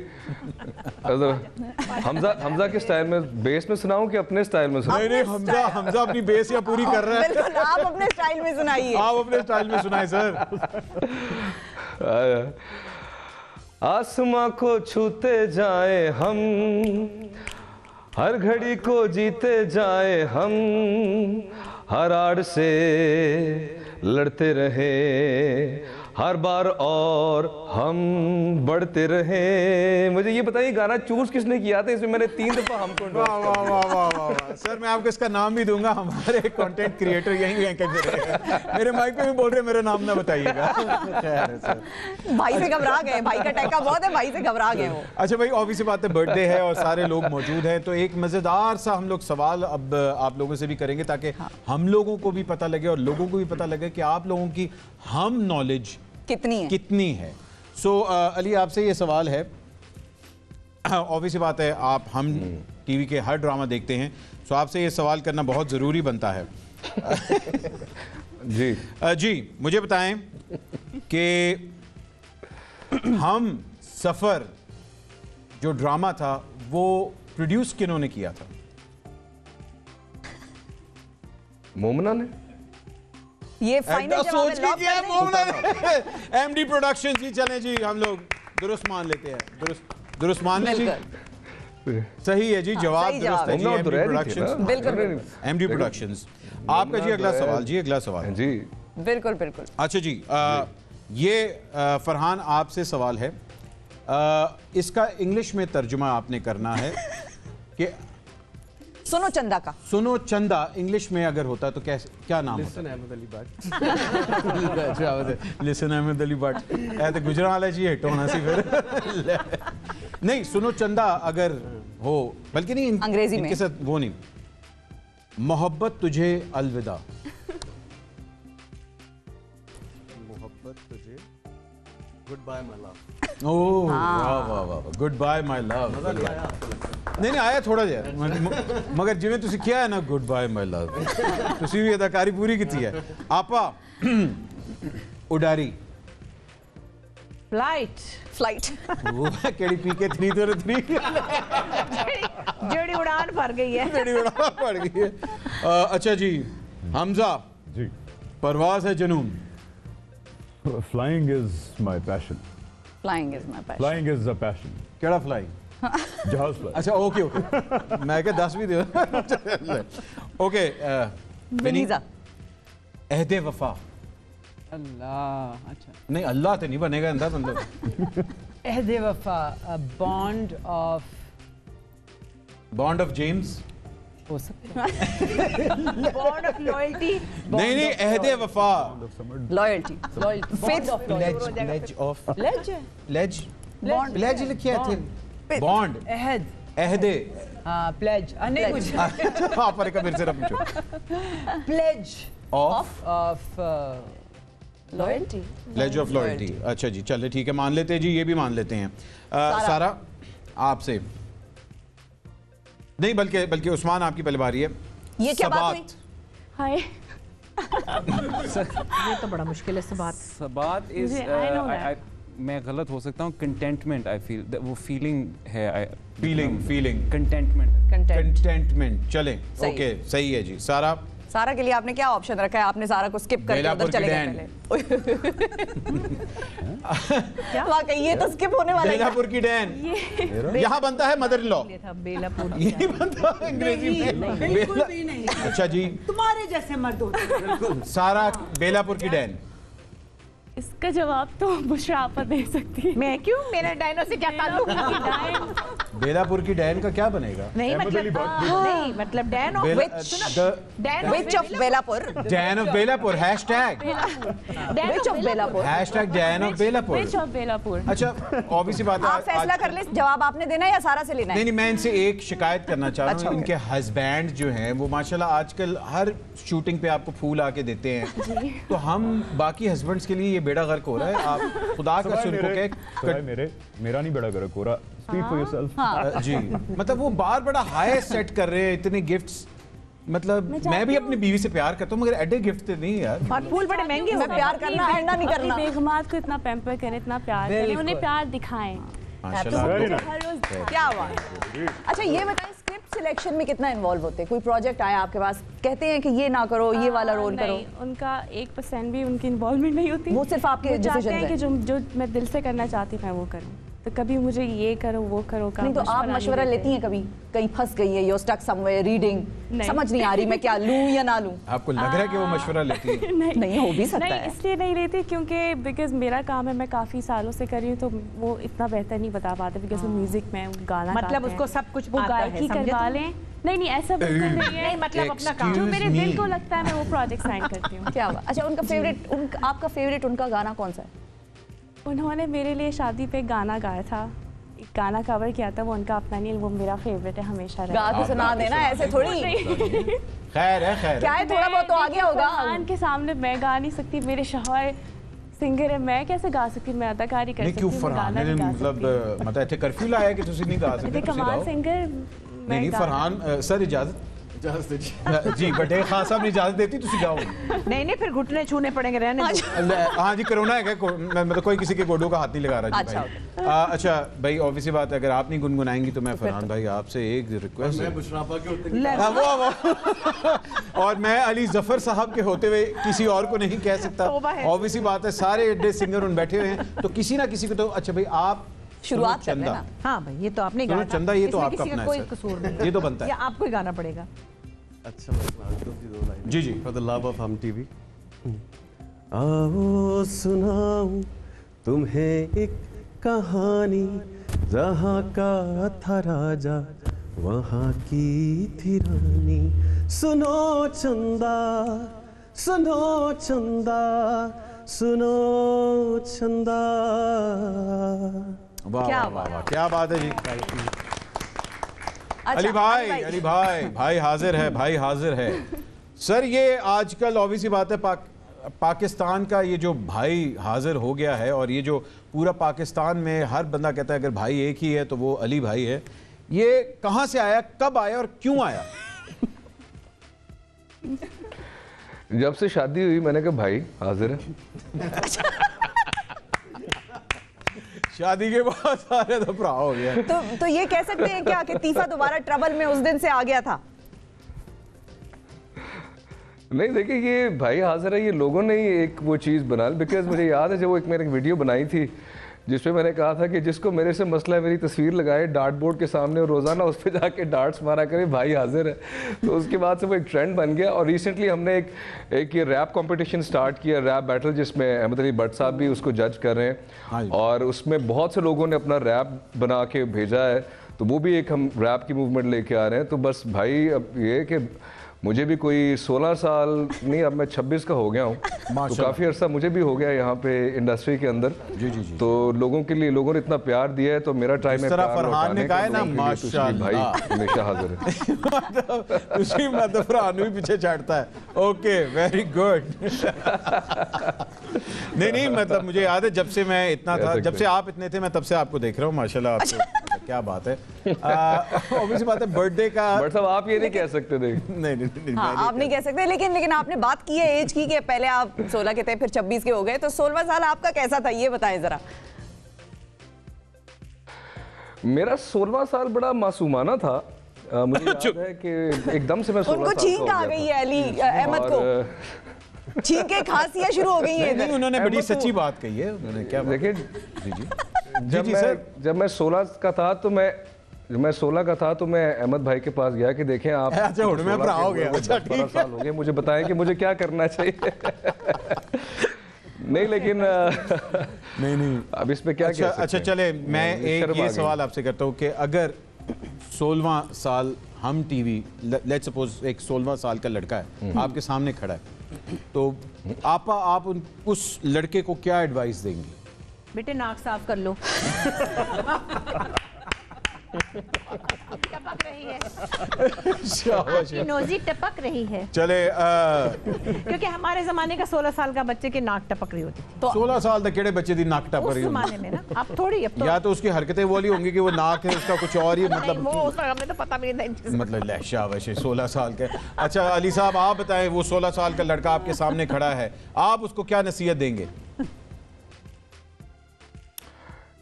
हमजा के स्टाइल में बेस में सुनाऊं कि अपने स्टाइल में सुनाऊं? नहीं, हमजा अपनी बेस या पूरी कर रहा है। बिल्कुल, आप अपने स्टाइल में सुनाइए। आप अपने स्टाइल में सुनाइए सर। आसमां को छूते जाए हम, हर घड़ी को जीते जाए हम, हर आड़ से लड़ते रहे हर बार और हम बढ़ते रहे। मुझे ये बताइए गाना चूज किसने किया था? इसमें मैंने 3 दफा हमको। वाह वाह वाह वाह वाह सर, मैं आपको इसका नाम भी दूंगा, हमारे कंटेंट क्रिएटर यहीं हैं कहीं। मेरे माइक पे भी बोल रहे मेरा नाम ना बताइएगा। खैर है सर, भाई से घबरा गए, भाई का टैका बहुत है, भाई से घबरा गए वो। अच्छा भाई, ऑब्वियसली बात है बर्थडे है और सारे लोग मौजूद हैं, तो एक मजेदार सा हम लोग सवाल अब आप लोगों से भी करेंगे ताकि हम लोगों को भी पता लगे और लोगों को भी पता लगे कि आप लोगों की हम नॉलेज कितनी है। सो अली आपसे ये सवाल है, ऑब्वियस बात है आप हम टीवी के हर ड्रामा देखते हैं, सो आपसे ये सवाल करना बहुत ज़रूरी बनता है। जी मुझे बताएं कि हम सफ़र जो ड्रामा था वो प्रोड्यूस किन्होंने किया था? मोमना ने। ये फाइनल जवाब है, लॉक कर दें? मोमना ने। एमडी प्रोडक्शंस जी, चलें जी, हम लोग दुरुस्त मान लेते हैं, दुरुस्त मान लें जी। सही है जी, जवाब दुरुस्त है जी, एमडी प्रोडक्शंस। बिल्कुल एमडी प्रोडक्शंस। आपका जी अगला सवाल, जी अगला सवाल जी। बिल्कुल बिल्कुल। अच्छा जी, ये फरहान आपसे सवाल है, इसका इंग्लिश में तर्जुमा आपने करना है कि सुनो चंदा का। सुनो चंदा इंग्लिश में अगर होता तो कैसे, क्या नाम होता? लिसन अहमद अली भट्ट। लिसन अहमद अली भट्ट ऐ तो गुजरात जी हिट होना सी फिर। नहीं, सुनो चंदा अगर हो, बल्कि नहीं अंग्रेजी में इनके साथ वो नहीं, मोहब्बत तुझे अलविदा। मोहब्बत तुझे गुड बाय माय लव। ओह वाह वाह वाह, गुड बाय माय लव। नहीं आया थोड़ा जिहा, मगर जिवें तुसी किया है ना गुड बाय माय लव, तुसी भी अदाकारी पूरी की है। आपा उडारी। फ्लाइट। वो केड़ी पीके 303 जेड़ी उड़ान भर गई है। जेड़ी उड़ान भर गई है। अच्छा जी, हमजा जी। परवाज़ है जुनून। Flying is my passion. Flying is my passion. Flying is a passion. केड़ा फ्लाइंग? जहाज फ्लाई। अच्छा ओके ओके, मैं क्या 10 भी दे। ओके विनीजा। अहदे वफा। अल्लाह, अच्छा नहीं अल्लाह तो नहीं बनेगा अंदर, मतलब अहदे वफा, बॉन्ड ऑफ जेम्स हो सकता है। Bond of loyalty. नहीं अहदे वफा, लॉयल्टी, फेथ ऑफ लेज ऑफ लेज लिखिया थे, बॉन्ड अहदे, हाँ प्लेज, अने कुछ हाँ पर एक मेरे से पूछो, pledge of loyalty, pledge of loyalty. अच्छा जी, चले ठीक है, मान लेते हैं जी, ये भी मान लेते हैं। सारा आपसे नहीं, बल्कि उस्मान आपकी पहली बारी है। ये क्या बात हुई? हाय। ये तो बड़ा मुश्किल है। सबात इज, मैं गलत हो सकता हूँ, कंटेंटमेंट। आई फील वो फीलिंग है, फीलिंग कंटेंटमेंट। चलें ओके, सही है जी। सारा के लिए आपने क्या ऑप्शन रखा है? आपने सारा को स्किप करके उधर चले गए पहले। वाकई ये तो स्किप होने वाला है। बेलापुर की डैन यहाँ बनता है मदर इन लॉ, ये बनता है अंग्रेजी में। बिल्कुल भी नहीं। अच्छा जी, तुम्हारे जैसे मर्द होते। सारा बेलापुर की डैन। इसका जवाब तो बुशरा आपा दे सकती है। मैं क्यों, मेरा डायनो से क्या ताल्लुक? बेलापुर की डैन का क्या बनेगा? नहीं मतलब Dan of which of Belapur, Dan of Belapur, hashtag which of Belapur, hashtag Dan of Belapur. Which of Belapur. अच्छा ऑब्वियसली बात है, आप फैसला कर ले, जवाब आपने देना है या सारा से लेना है? नहीं, मैं इनसे एक शिकायत करना चाह रहा हूँ। इनके हस्बैंड जो हैं वो माशाल्लाह आजकल हर शूटिंग पे आपको फूल आके देते हैं, तो हम बाकी हस्बैंड्स के लिए ये बेड़ा गर्क हो रहा है। आप खुदा का सुन को के मेरा नहीं बेड़ा गर्क हो रहा, स्पीक फॉर योरसेल्फ। जी, मतलब वो बार बड़ा हाई सेट कर रहे हैं, इतने गिफ्ट्स। मतलब मैं भी अपनी बीवी से प्यार करता हूँ, मगर एडे गिफ्ट नहीं यार। और फूल बड़े महंगे मैं प्यार करना एंडा नहीं करना। बेगमात को इतना पैम्पर करें, इतना प्यार करें, उन्हें प्यार दिखाएं। क्या बात। अच्छा ये बताएं, स्क्रिप्ट सिलेक्शन में कितना इन्वॉल्व होते हैं? कोई प्रोजेक्ट आया आपके पास, कहते हैं कि ये ना करो, ये वाला रोल करो? उनका 1% भी उनकी इन्वॉल्वमेंट नहीं होती। वो सिर्फ आपके डिसीजन है कि जो मैं दिल से करना चाहती हूँ मैं वो करूँ। तो कभी मुझे ये करो वो करो का नहीं, तो आप मशवरा लेती हैं कभी? कहीं फंस गई है, you're stuck somewhere reading, समझ नहीं आ रही मैं क्या लूं या ना लूं? आपको लग रहा है कि वो मशवरा लेती है? नहीं हो भी सकता है। इसलिए नहीं लेती क्योंकि बिकॉज मेरा काम है, मैं काफ़ी सालों से कर रही हूँ, तो वो इतना बेहतर नहीं बता पाते बिकॉज वो म्यूजिक में गाना मतलब उसको सब कुछ वो गायकी करवा लें। नहीं ऐसा बिल्कुल नहीं है, मतलब अपना काम जो मेरे दिल को लगता है मैं वो प्रोजेक्ट साइन करती हूँ। क्या हुआ? अच्छा उनका फेवरेट, आपका फेवरेट उनका गाना कौन सा है? उन्होंने मेरे लिए शादी पे गाना गाया था, एक गाना कवर किया था, वो उनका अपना नहीं, वो मेरा फेवरेट है हमेशा। गा के सुना देना, ऐसे थोड़ी। खैर है क्या है, थोड़ा बहुत तो आ गया होगा। फरहान के सामने मैं गा नहीं सकती, मेरे शौहर सिंगर है, मैं कैसे गा सकती हूँ? मैं अदाकारी कर सकती हूँ, मैं गाना नहीं गा सकती। मतलब इतने कर्फ्यू लाया कि तुसी नहीं गा सकते? कमाल सिंगर नहीं फरहान सर इजाजत जी बटे खान साहब ने इजाजत देती तुसी गाओ। नहीं फिर घुटने छूने पड़ेंगे, रहने हाँ जी कोरोना है क्या? मतलब कोई किसी के गोडों का हाथ नहीं लगा रहा जी भाई। अच्छा भाई ऑब्वियसली बात है, अगर आप नहीं गुनगुनाएंगी तो मैं फरहान भाई आपसे एक रिक्वेस्ट और मैं अली जफर साहब के होते हुए किसी और को नहीं कह सकता। ऑब्वियसली बात है सारे एडे सिंगर उन बैठे हुए हैं तो किसी ना किसी को तो। अच्छा भाई आप शुरुआत कर लेना। हाँ भाई ये तो आपने गाना, चंदा ये तो आपका अपना कोई कसूर नहीं, ये तो बनता है, ये आपको ही गाना पड़ेगा। अच्छा जी जी for the love of Hum TV. आओ सुनाऊं तुम्हें एक कहानी, जहाँ का था राजा वहाँ की थी रानी। सुनो चंदा सुनो चंदा सुनो चंदा। वाह क्या बात है जी। अली भाई हाजिर है, भाई हाजिर है। सर ये आजकल ऑब्वियसली बात है पाकिस्तान का ये जो भाई हाजिर हो गया है और ये जो पूरा पाकिस्तान में हर बंदा कहता है अगर भाई एक ही है तो वो अली भाई है। ये कहाँ से आया, कब आया और क्यों आया? जब से शादी हुई मैंने कहा भाई हाजिर है। शादी के बाद सारे तो भरा हो गया। तो ये कह सकते हैं क्या कि तीफा दोबारा ट्रबल में उस दिन से आ गया था? नहीं देखिए ये भाई हाजिर है, ये लोगों ने ही एक वो चीज़ बना ली। बिकॉज मुझे याद है जब वो मैंने एक वीडियो बनाई थी जिसमें मैंने कहा था कि जिसको मेरे से मसला है मेरी तस्वीर लगाए डार्ट बोर्ड के सामने और रोज़ाना उस पर जाके डार्ट्स मारा करे, भाई हाजिर है। तो उसके बाद से वो एक ट्रेंड बन गया। और रिसेंटली हमने एक ये रैप कंपटीशन स्टार्ट किया, रैप बैटल, जिसमें अहमद अली भट्ट साहब भी उसको जज कर रहे हैं और उसमें बहुत से लोगों ने अपना रैप बना के भेजा है। तो वो भी एक हम रैप की मूवमेंट लेके आ रहे हैं। तो बस भाई अब ये कि मुझे भी कोई 16 साल नहीं, अब मैं 26 का हो गया हूँ, तो काफ़ी अर्सा मुझे भी हो गया यहाँ पे इंडस्ट्री के अंदर। जी। तो लोगों के लिए लोगों ने इतना प्यार दिया है तो मेरा टाइम है फरहान ने कहा है ना माशाल्लाह भाई हमेशा हाजिर है। उसी मतलब फरहान भी पीछे छाड़ता है। Okay very good. नहीं मतलब मुझे याद है जब से मैं इतना था, जब से आप इतने थे मैं तब से आपको देख रहा हूँ माशाल्लाह। आपको क्या बात है। ऑब्वियसली बात है बर्थडे का। बट साहब आप ये नहीं कह सकते थे। नहीं हाँ, आप नहीं कह सकते लेकिन आपने बात की है एज की कि पहले आप 16 के थे फिर 26 के हो गए, तो 16वां साल आपका कैसा था ये बताएं जरा। मेरा 16वां साल बड़ा मासूमाना था। मुझे याद है कि एकदम से मैं 16 उनको छींक आ गई है अली अहमद को, छींकें खांसियां शुरू हो गई हैं। उन्होंने बड़ी सच्ची बात कही है। उन्होंने क्या देखिए जब मैं 16 का था तो मैं 16 का था तो मैं अहमद भाई के पास गया कि देखें आप। अच्छा मैं भरा हो गया। अच्छा 12 साल हो गए, मुझे बताएं कि मुझे क्या करना चाहिए। नहीं लेकिन नहीं अब इसमें क्या अच्छा, अच्छा चले मैं एक ये सवाल आपसे करता हूँ कि अगर 16वां साल हम टीवी लेट्स सपोज एक 16वां साल का लड़का है आपके सामने खड़ा है तो आप उस लड़के को क्या एडवाइस देंगी? बेटे नाक साफ कर लो। टपक रही है, आपकी नोजी टपक रही है। चले क्योंकि हमारे जमाने का 16 साल का बच्चे की नाक टपक रही होती थी। तो 16 साल तक केड़े बच्चे दी नाक टपक रही होती? उस जमाने में ना, अब थोड़ी अब तो या तो उसकी हरकतें वो वाली होंगी कि वो नाक है उसका कुछ और ही मतलब वो उस वक्त हमें तो पता भी नहीं मतलब लहशावश 16 साल के। अच्छा अली साहब आप बताएं वो 16 साल का लड़का आपके सामने खड़ा है, आप उसको क्या नसीहत देंगे?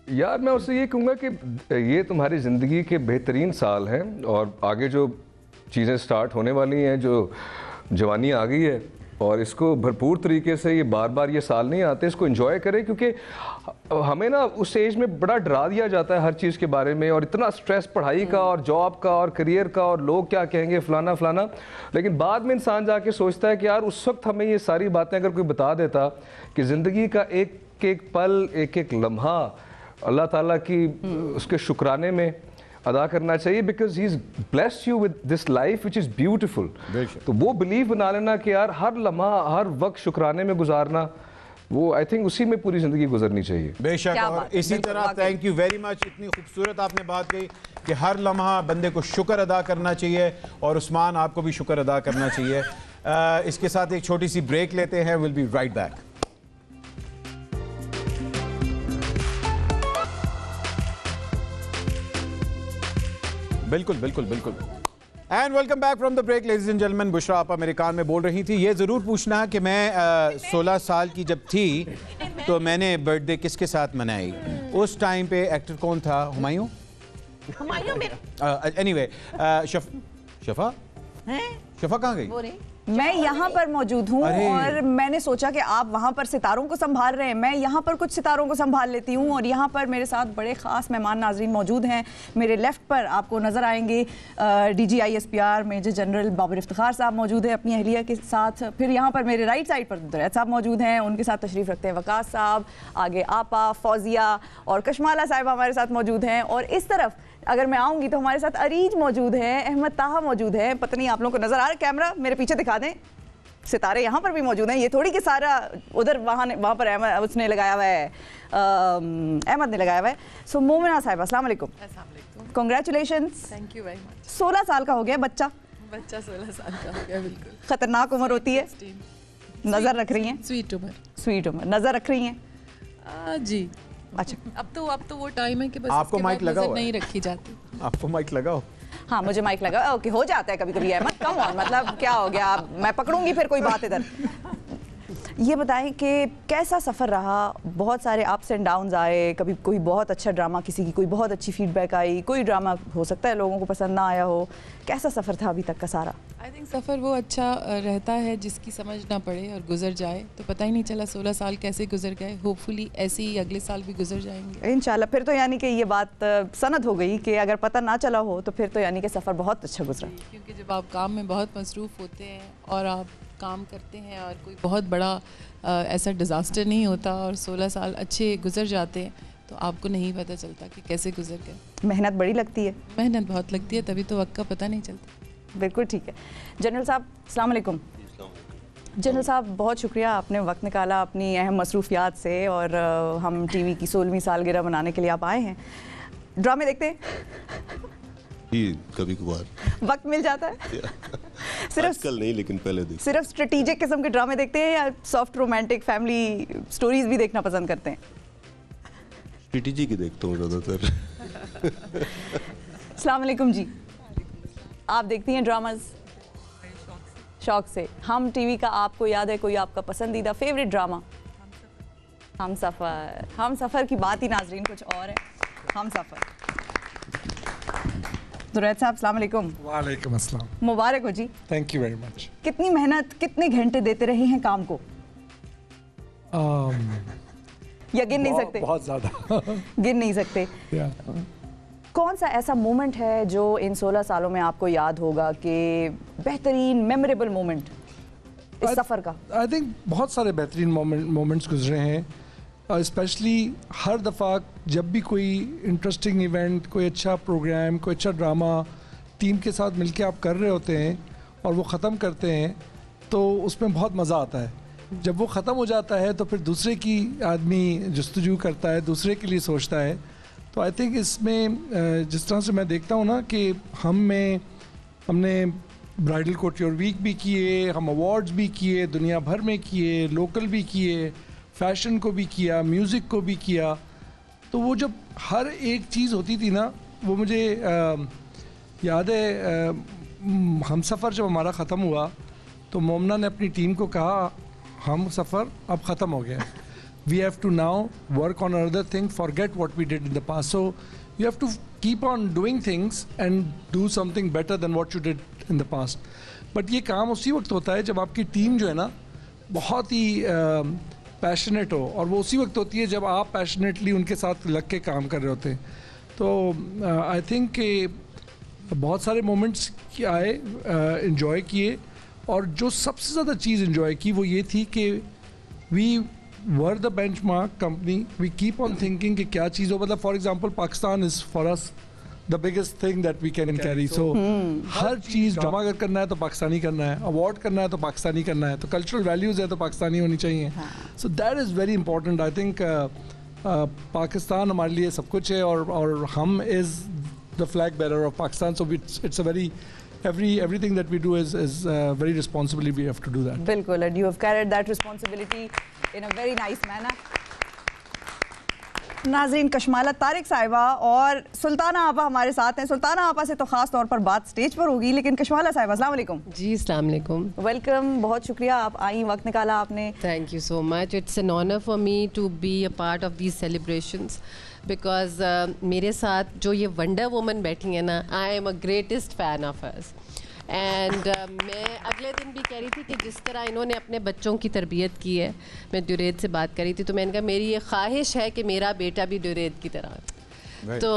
यार मैं उससे ये कहूँगा कि ये तुम्हारी ज़िंदगी के बेहतरीन साल हैं और आगे जो चीज़ें स्टार्ट होने वाली हैं, जो जवानी आ गई है और इसको भरपूर तरीके से ये बार बार ये साल नहीं आते, इसको एंजॉय करें। क्योंकि हमें ना उस एज में बड़ा डरा दिया जाता है हर चीज़ के बारे में और इतना स्ट्रेस पढ़ाई का और जॉब का और करियर का और लोग क्या कहेंगे फलाना फलाना। लेकिन बाद में इंसान जाके सोचता है कि यार उस वक्त हमें ये सारी बातें अगर कोई बता देता कि ज़िंदगी का एक एक पल एक एक लम्हा अल्लाह ताला की उसके शुक्राने में अदा करना चाहिए because he is blessed you with this life which is beautiful. तो वो बिलीव बना लेना कि यार हर लम्हा हर वक्त शुक्राने में गुजारना, वो आई थिंक उसी में पूरी ज़िंदगी गुजरनी चाहिए। बेशक और इसी तरह थैंक यू वेरी मच। इतनी खूबसूरत आपने बात कही कि हर लम्हा बंदे को शुक्र अदा करना चाहिए और उस्मान आपको भी शुक्र अदा करना चाहिए। इसके साथ एक छोटी सी ब्रेक लेते हैं, विल बी राइट बैक। बिल्कुल बिल्कुल बिल्कुल। And welcome back from the break ladies and gentleman. Bushra आपा मेरे कान में बोल रही थी ये ज़रूर पूछना कि मैं 16 साल की जब थी तो मैंने बर्थडे किसके साथ मनाई, उस टाइम पे एक्टर कौन था? हुमायूं? एनीवे शफा शफा कहाँ गई? मैं यहाँ पर मौजूद हूँ और मैंने सोचा कि आप वहाँ पर सितारों को संभाल रहे हैं, मैं यहाँ पर कुछ सितारों को संभाल लेती हूँ। और यहाँ पर मेरे साथ बड़े ख़ास मेहमान नाजरीन मौजूद हैं। मेरे लेफ़्ट पर आपको नज़र आएंगे DGISPR major general Babar Iftikhar साहब मौजूद हैं अपनी अहलिया के साथ। फिर यहाँ पर मेरे राइट साइड पर दुरैत साहब मौजूद हैं, उनके साथ तशरीफ़ रखते हैं वकास साहब, आगे आपा, फौजिया और कशमाला साहिबा हमारे साथ मौजूद हैं। और इस तरफ अगर मैं आऊँगी तो हमारे साथ अरीज मौजूद है, अहमद ताहा मौजूद है। पता नहीं आप लोगों को नज़र आ रहा है, कैमरा मेरे पीछे दिखा दें, सितारे यहाँ पर भी मौजूद हैं। ये थोड़ी कि सारा उधर वहाँ पर अहमद उसने लगाया हुआ है, अहमद ने लगाया हुआ है। सो मोमिना साहिबा अस्सलाम वालेकुम। Congratulations. Thank you very much. 16 साल का हो गया बच्चा 16 साल का हो गया, बिल्कुल खतरनाक उम्र होती है। नज़र रख रही हैं? स्वीट उम्र। स्वीट उम्र नज़र रख रही हैं जी। अच्छा, अब तो वो टाइम है कि बस आपको माइक लगाओ, नहीं रखी जाती। आपको माइक लगाओ। हाँ मुझे माइक लगा। ओके, हो जाता है कभी कभी अहमद, कम ऑन, मतलब क्या हो गया, मैं पकड़ूंगी फिर कोई बात इधर। ये बताएं कि कैसा सफ़र रहा? बहुत सारे अप्स एंड डाउन्स आए, कभी कोई बहुत अच्छा ड्रामा, किसी की कोई बहुत अच्छी फीडबैक आई, कोई ड्रामा हो सकता है लोगों को पसंद ना आया हो। कैसा सफ़र था अभी तक का सारा? आई थिंक सफ़र वो अच्छा रहता है जिसकी समझ ना पड़े और गुजर जाए, तो पता ही नहीं चला 16 साल कैसे गुजर गए। होपफुली ऐसे ही अगले साल भी गुजर जाएंगे इंशाल्लाह। फिर तो यानी कि ये बात सनद हो गई कि अगर पता ना चला हो तो फिर तो यानी कि सफ़र बहुत अच्छा गुजरा। क्योंकि जब आप काम में बहुत मसरूफ़ होते हैं और आप काम करते हैं और कोई बहुत बड़ा ऐसा डिज़ास्टर नहीं होता और 16 साल अच्छे गुजर जाते हैं तो आपको नहीं पता चलता कि कैसे गुजर गए। मेहनत बड़ी लगती है। मेहनत बहुत लगती है, तभी तो वक्त का पता नहीं चलता। बिल्कुल ठीक है। जनरल साहब अस्सलाम वालेकुम। जनरल साहब बहुत शुक्रिया, आपने वक्त निकाला अपनी अहम मसरूफियात से और हम टीवी की 16वीं सालगिरह मनाने के लिए आप आए हैं। ड्रामे देखते हैं? कभी कभार वक्त मिल जाता है? सिर्फ आजकल नहीं, लेकिन पहले देखते। सिर्फ स्ट्रेटेजिक किस्म के ड्रामे देखते हैं या सॉफ्ट रोमांटिक फैमिली स्टोरीज भी देखना पसंद करते हैं? स्ट्रेटेजी की देखता हूँ ज़्यादातर। अस्सलाम वालेकुम जी, आप देखती हैं ड्रामाज? शौक से। हम टीवी का आपको याद है कोई आपका पसंदीदा फेवरेट ड्रामा? हम सफ़र। हम सफ़र की बात ही नाजरीन कुछ और है। हम सफ़र। दुरैत साहब अस्सलाम वालेकुम। वालेकुम अस्सलाम। मुबारक हो जी। Thank you very much. कितनी मेहनत, कितने घंटे देते रहे हैं काम को? या गिन नहीं सकते? बहुत ज़्यादा। गिन नहीं सकते। कौन सा ऐसा मोमेंट है जो इन 16 सालों में आपको याद होगा कि बेहतरीन मेमोरेबल मोमेंट इस सफ़र का? आई थिंक बहुत सारे बेहतरीन मोमेंट्स गुजरे हैं, स्पेशली हर दफ़ा जब भी कोई इंटरेस्टिंग इवेंट, कोई अच्छा प्रोग्राम, कोई अच्छा ड्रामा टीम के साथ मिलके आप कर रहे होते हैं और वो ख़त्म करते हैं तो उसमें बहुत मज़ा आता है। जब वो ख़त्म हो जाता है तो फिर दूसरे की आदमी जस्तजू करता है, दूसरे के लिए सोचता है। तो आई थिंक इसमें जिस तरह से मैं देखता हूँ ना कि हमने ब्राइडल कोट्योर वीक भी किए, हम अवार्ड्स भी किए, दुनिया भर में किए, लोकल भी किए, फैशन को भी किया, म्यूज़िक को भी किया। तो वो जब हर एक चीज़ होती थी ना, वो मुझे याद है हम सफ़र जब हमारा ख़त्म हुआ तो मोमना ने अपनी टीम को कहा हम सफ़र अब ख़त्म हो गया, we have to now work on another thing, forget what we did in the past. So you have to keep on doing things and do something better than what you did in the past. But ये काम उसी वक्त होता है जब आपकी टीम जो है ना बहुत ही पैशनेट हो, और वो उसी वक्त होती है जब आप पैशनेटली उनके साथ लग के काम कर रहे होते हैं। तो आई थिंक कि बहुत सारे मोमेंट्स आए, इन्जॉय किए, और जो सबसे ज़्यादा चीज़ इन्जॉय की वो ये थी कि we were the benchmark company, we keep on thinking कि क्या चीज़ हो, मतलब for example Pakistan is for us the biggest thing that we can carry. So हर चीज़ ड्रामा अगर करना है तो पाकिस्तानी करना है, अवार्ड करना है तो पाकिस्तानी करना है, तो कल्चरल वैल्यूज़ है तो पाकिस्तानी होनी चाहिए। So that is very important. I think Pakistan हमारे लिए सब कुछ है, और हम is the flag bearer of Pakistan. So it's a very everything that we do is very responsibly we have to do that. बिल्कुल, and you have carried that responsibility in a very nice manner. नाज़रीन, कशमाला तारिक साहिबा और सुल्ताना आपा हमारे साथ हैं। सुल्ताना आपा से तो खास तौर पर बात स्टेज पर होगी, लेकिन कशमाला साहिबा, अस्सलाम वालेकुम। जी अस्सलाम वालेकुम। वेलकम, बहुत शुक्रिया आप आई, वक्त निकाला आपने। Thank you so much. It's an honour for me to be a part of these celebrations because मेरे साथ जो ये वंडर वुमन बैठी है ना, I am a greatest fan of hers. And मैं अगले दिन भी कह रही थी कि जिस तरह इन्होंने अपने बच्चों की तरबियत की है, मैं दुरेद से बात कर रही थी तो मैंने कहा मेरी ये ख्वाहिश है कि मेरा बेटा भी दुरेद की तरह। तो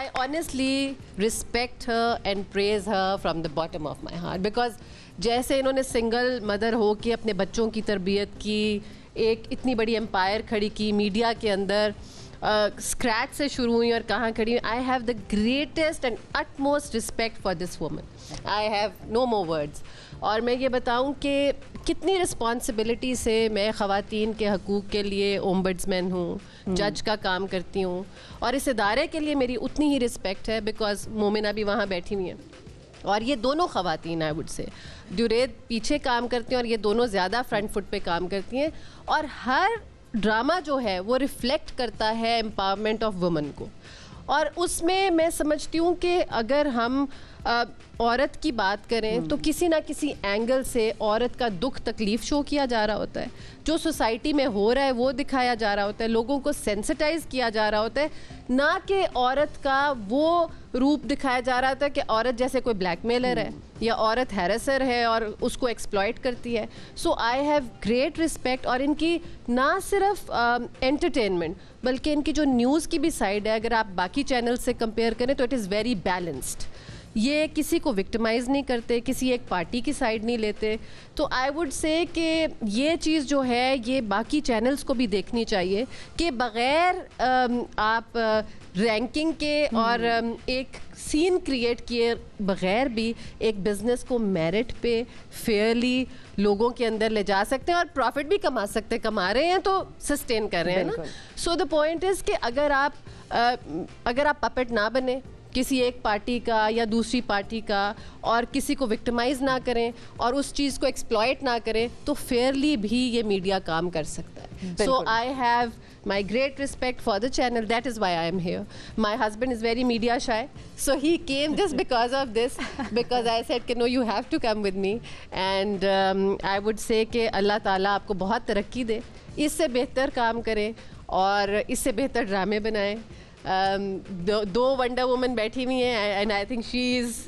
I honestly respect her and praise her from the bottom of my heart because जैसे इन्होंने सिंगल मदर हो के अपने बच्चों की तरबियत की, एक इतनी बड़ी एम्पायर खड़ी की मीडिया के अंदर, स्क्रैच से शुरू हुई और कहाँ खड़ी हुई। I have the greatest and utmost respect for this woman. I have no more words. और मैं ये बताऊँ कि कितनी रिस्पॉन्सिबिलिटी से मैं ख़वातीन के हकूक़ के लिए ओम्बड्समैन हूँ, जज का काम करती हूँ, और इस इदारे के लिए मेरी उतनी ही रिस्पेक्ट है बिकॉज मोमिना भी वहाँ बैठी हुई हैं। और ये दोनों ख़वातीन आई वुड से दुरेद पीछे काम करती हैं और ये दोनों ज़्यादा फ्रंट फुट पे काम करती हैं। और हर ड्रामा जो है वो रिफ्लेक्ट करता है एम्पावरमेंट ऑफ वुमेन को। और उसमें मैं समझती हूँ कि अगर हम औरत की बात करें तो किसी ना किसी एंगल से औरत का दुख तकलीफ़ शो किया जा रहा होता है, जो सोसाइटी में हो रहा है वो दिखाया जा रहा होता है, लोगों को सेंसिटाइज किया जा रहा होता है, ना कि औरत का वो रूप दिखाया जा रहा होता है कि औरत जैसे कोई ब्लैकमेलर है या औरत हैरेसर है और उसको एक्सप्लॉइट करती है। So I have great respect. और इनकी ना सिर्फ एंटरटेनमेंट बल्कि इनकी जो न्यूज़ की भी साइड है, अगर आप बाकी चैनल से कंपेयर करें तो इट इज़ वेरी बैलेंस्ड। ये किसी को विक्टिमाइज़ नहीं करते, किसी एक पार्टी की साइड नहीं लेते। तो आई वुड से कि ये चीज़ जो है ये बाकी चैनल्स को भी देखनी चाहिए कि बग़ैर आप रैंकिंग के और एक सीन क्रिएट किए बग़ैर भी एक बिज़नेस को मेरिट पे फेयरली लोगों के अंदर ले जा सकते हैं और प्रॉफिट भी कमा सकते हैं। कमा रहे हैं तो सस्टेन कर रहे हैं ना। सो द पॉइंट इज़ कि अगर आप पपेट ना बने किसी एक पार्टी का या दूसरी पार्टी का और किसी को विक्टिमाइज़ ना करें और उस चीज़ को एक्सप्लॉइट ना करें तो फेयरली भी ये मीडिया काम कर सकता है। So I have my great respect for the channel. That is why I am here. My husband is very media shy, so he came just because of this, because I said कि no, you have to come with me. And I would say कि अल्लाह ताला आपको बहुत तरक्की दे, इससे बेहतर काम करें और इससे बेहतर ड्रामे बनाएं। दो वंडर वुमन बैठी हुई हैं and I think she is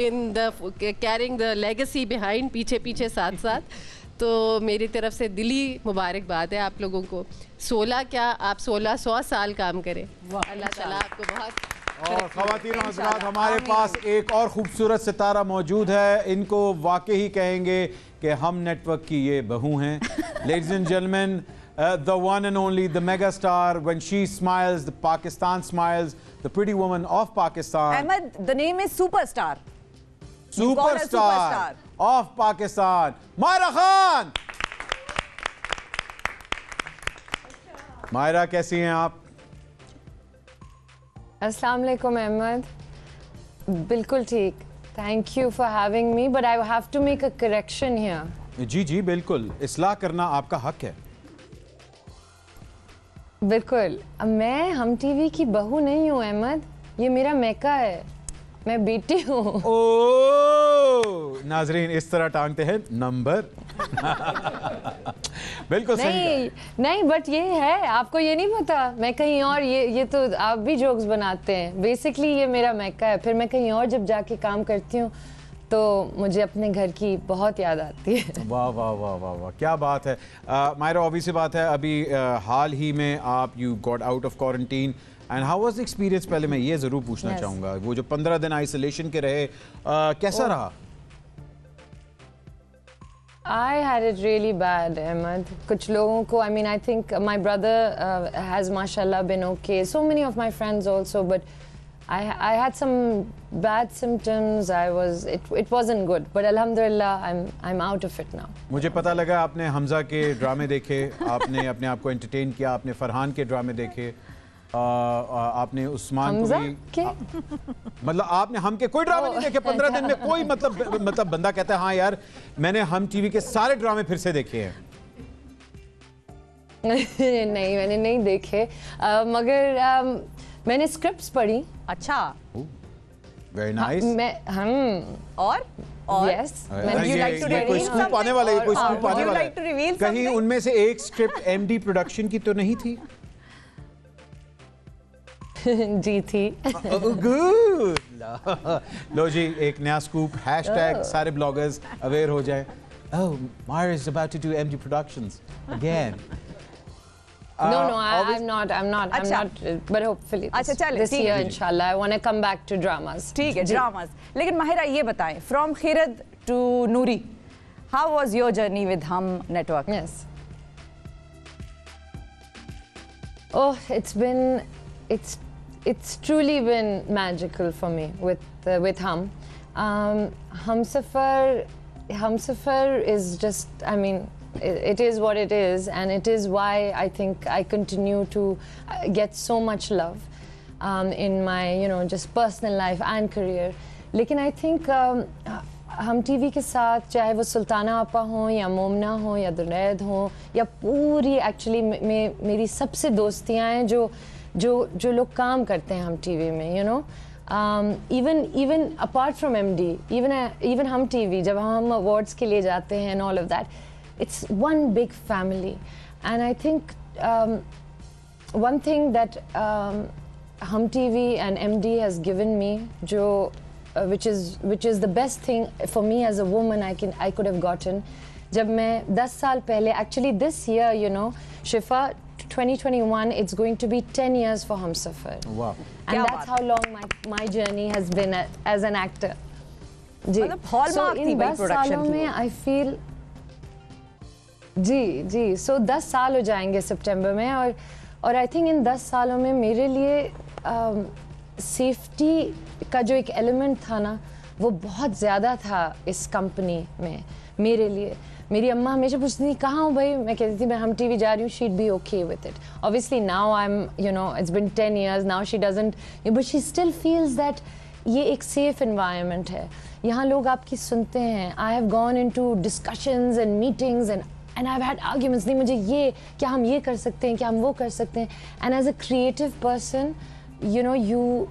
in the carrying the legacy behind, पीछे पीछे साथ साथ। तो मेरी तरफ से दिली मुबारकबाद है आप लोगों को। 16 क्या आप 1600 साल काम करें। अल्लाह ताला आपको बहुत। और ख़वातीन हज़रात, हमारे पास एक और खूबसूरत सितारा मौजूद है। इनको वाकई कहेंगे कि हम नेटवर्क की ये बहू हैं। Ladies and gentleman, the one and only, the mega star. When she smiles, the Pakistan smiles. The pretty woman of Pakistan. Ahmed, the name is Superstar. Superstar of Pakistan, Myra Khan. Myra, कैसी हैं आप? अस्सलाम वालेकुम अहमद, बिल्कुल ठीक। Thank you for having me, but I have to make a correction here. जी जी बिल्कुल, इस्लाह करना आपका हक है। बिल्कुल, मैं हम टीवी की बहू नहीं हूँ अहमद, ये मेरा मैका है, मैं बेटी हूँ। ओह, नाजरीन इस तरह टांगते हैं नंबर। बिल्कुल सही। नहीं, बट ये है, आपको ये नहीं पता, मैं कहीं और, ये तो आप भी जोक्स बनाते हैं। बेसिकली ये मेरा मैका है, फिर मैं कहीं और जब जाके काम करती हूँ तो मुझे अपने घर की बहुत याद आती है। वाह वाह वाह वाह वाह, क्या बात है। मायरा, ऑब्वियस सी बात है, अभी हाल ही में आप you got out of quarantine and how was the experience? पहले मैं ये ज़रूर पूछना चाहूँगा, वो जो 15 दिन आइसोलेशन के रहे, कैसा रहा? I had it really bad, Ahmed. कुछ लोगों को, I mean, I think my brother has, mashallah, been okay. So many of my friends also, but I had some bad symptoms. It wasn't good, but alhamdulillah, I'm out of it now. मुझे पता लगा आपने हमजा के ड्रामे देखे, आपने अपने आप को एंटरटेन किया, आपने फरहान के ड्रामे देखे, आपने उस्मान को भी, मतलब आपने हम के कोई ड्रामे नहीं देखे 15 दिन में? कोई मतलब बंदा कहता है हाँ यार मैंने हम टीवी के सारे ड्रामे फिर से देखे हैं। नहीं, मैंने नहीं देखे, मगर मैंने स्क्रिप्ट्स पढ़ी। अच्छा, वेरी नाइस। और यस, कोई स्कूप आने वाला है, कोई स्कूप आने वाला है। कहीं उनमें से एक स्क्रिप्ट एमडी प्रोडक्शन की तो नहीं थी? जी थी। गुड। लो जी, एक नया स्कूप, हैशटैग सारे ब्लॉगर्स अवेयर हो जाए। Oh, Myra is about to do MD Productions again. No, I'm not, but hopefully this year, inshallah, I want to come back to dramas. ठीक है, dramas. लेकिन माहिरा ये बताएं, from Khirad to Noori, how was your journey with Hum Network? Yes. Oh, it's truly been magical for me with Hum. Humsafar is just, I mean, it is what it is, and it is why I think I continue to get so much love in my, just personal life and career. लेकिन I think हम टीवी के साथ, चाहे वो सुल्ताना आपा हो या मोमना हो या दुरैद हो या पूरी एक्चुअली मेरी सबसे दोस्तियाँ हैं जो लोग काम करते हैं हम टीवी में, even apart from MD, even Hum TV, जब हम awards के लिए जाते हैं and all of that, it's one big family. And I think one thing that Hum TV and MD has given me, which is the best thing for me as a woman I could have gotten. जब मैं 10 साल पहले, actually this year, Shifa, 2021, it's going to be 10 years for Humsafar. Wow. And that's how long my journey has been as an actor. मतलब hallmark थी भाई production में I feel जी so 10 साल हो जाएंगे सितंबर में, और I think इन 10 सालों में मेरे लिए सेफ्टी का जो एक एलिमेंट था ना, वो बहुत ज़्यादा था इस कंपनी में मेरे लिए। मेरी अम्मा हमेशा पूछती थी कहाँ हो भाई, मैं कहती थी मैं हम टीवी जा रही हूँ, she'd be okay with it. Obviously now I'm, it's been 10 years, now she doesn't, but she still feels that ये एक safe environment है, यहाँ लोग आपकी सुनते हैं. I have gone into discussions and meetings and I've had arguments, नहीं मुझे ये, क्या हम ये कर सकते हैं, क्या हम वो कर सकते हैं. And as a creative person, you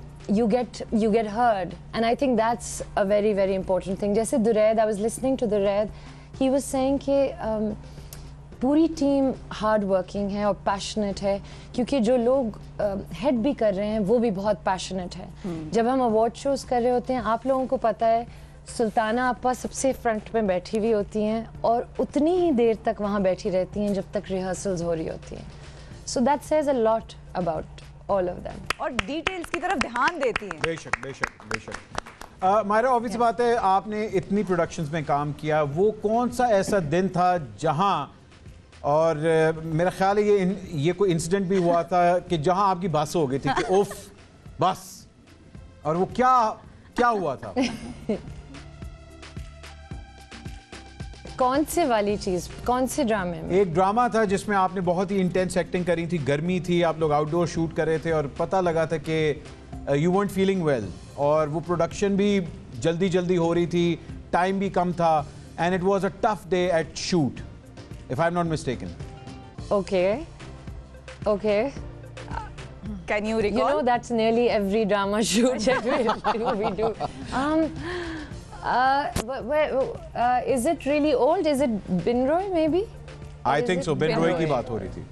get heard, and I think that's a very, very important thing. जैसे Duraid, I was listening to Duraid, he was saying कि पूरी टीम हार्ड वर्किंग है और पैशनेट है, क्योंकि जो लोग हेड भी कर रहे हैं वो भी बहुत पैशनेट है. जब हम अवार्ड शोज कर रहे होते हैं, आप लोगों को पता है सुल्ताना आपा सबसे फ्रंट में बैठी हुई होती हैं और उतनी ही देर तक वहाँ बैठी रहती हैं जब तक रिहर्सल्स हो रही होती हैं. So that says a lot about all of them. और डिटेल्स की तरफ ध्यान देती हैं. बेशक बेशक बेशक. मायरा, ऑब्वियस बात है आपने इतनी प्रोडक्शंस में काम किया, वो कौन सा ऐसा दिन था जहां, और मेरा ख्याल है ये कोई इंसिडेंट भी हुआ था कि जहां आपकी बस हो गई थी कि उफ बस, और वो क्या हुआ था? कौन से वाली चीज, कौन से ड्रामे में? एक ड्रामा था जिसमें आपने बहुत ही इंटेंस एक्टिंग करी थी, गर्मी थी, आप लोग आउटडोर शूट कर रहे थे और पता लगा था कि यू weren't feeling well, और वो प्रोडक्शन भी जल्दी हो रही थी, टाइम भी कम था, and it was a tough day at shoot, if I'm not mistaken. Okay. Can you recall? You know, that's nearly every drama shoot that we do. Is it really old? Is it Binroy maybe? I think so. Binroy की बात हो रही थी.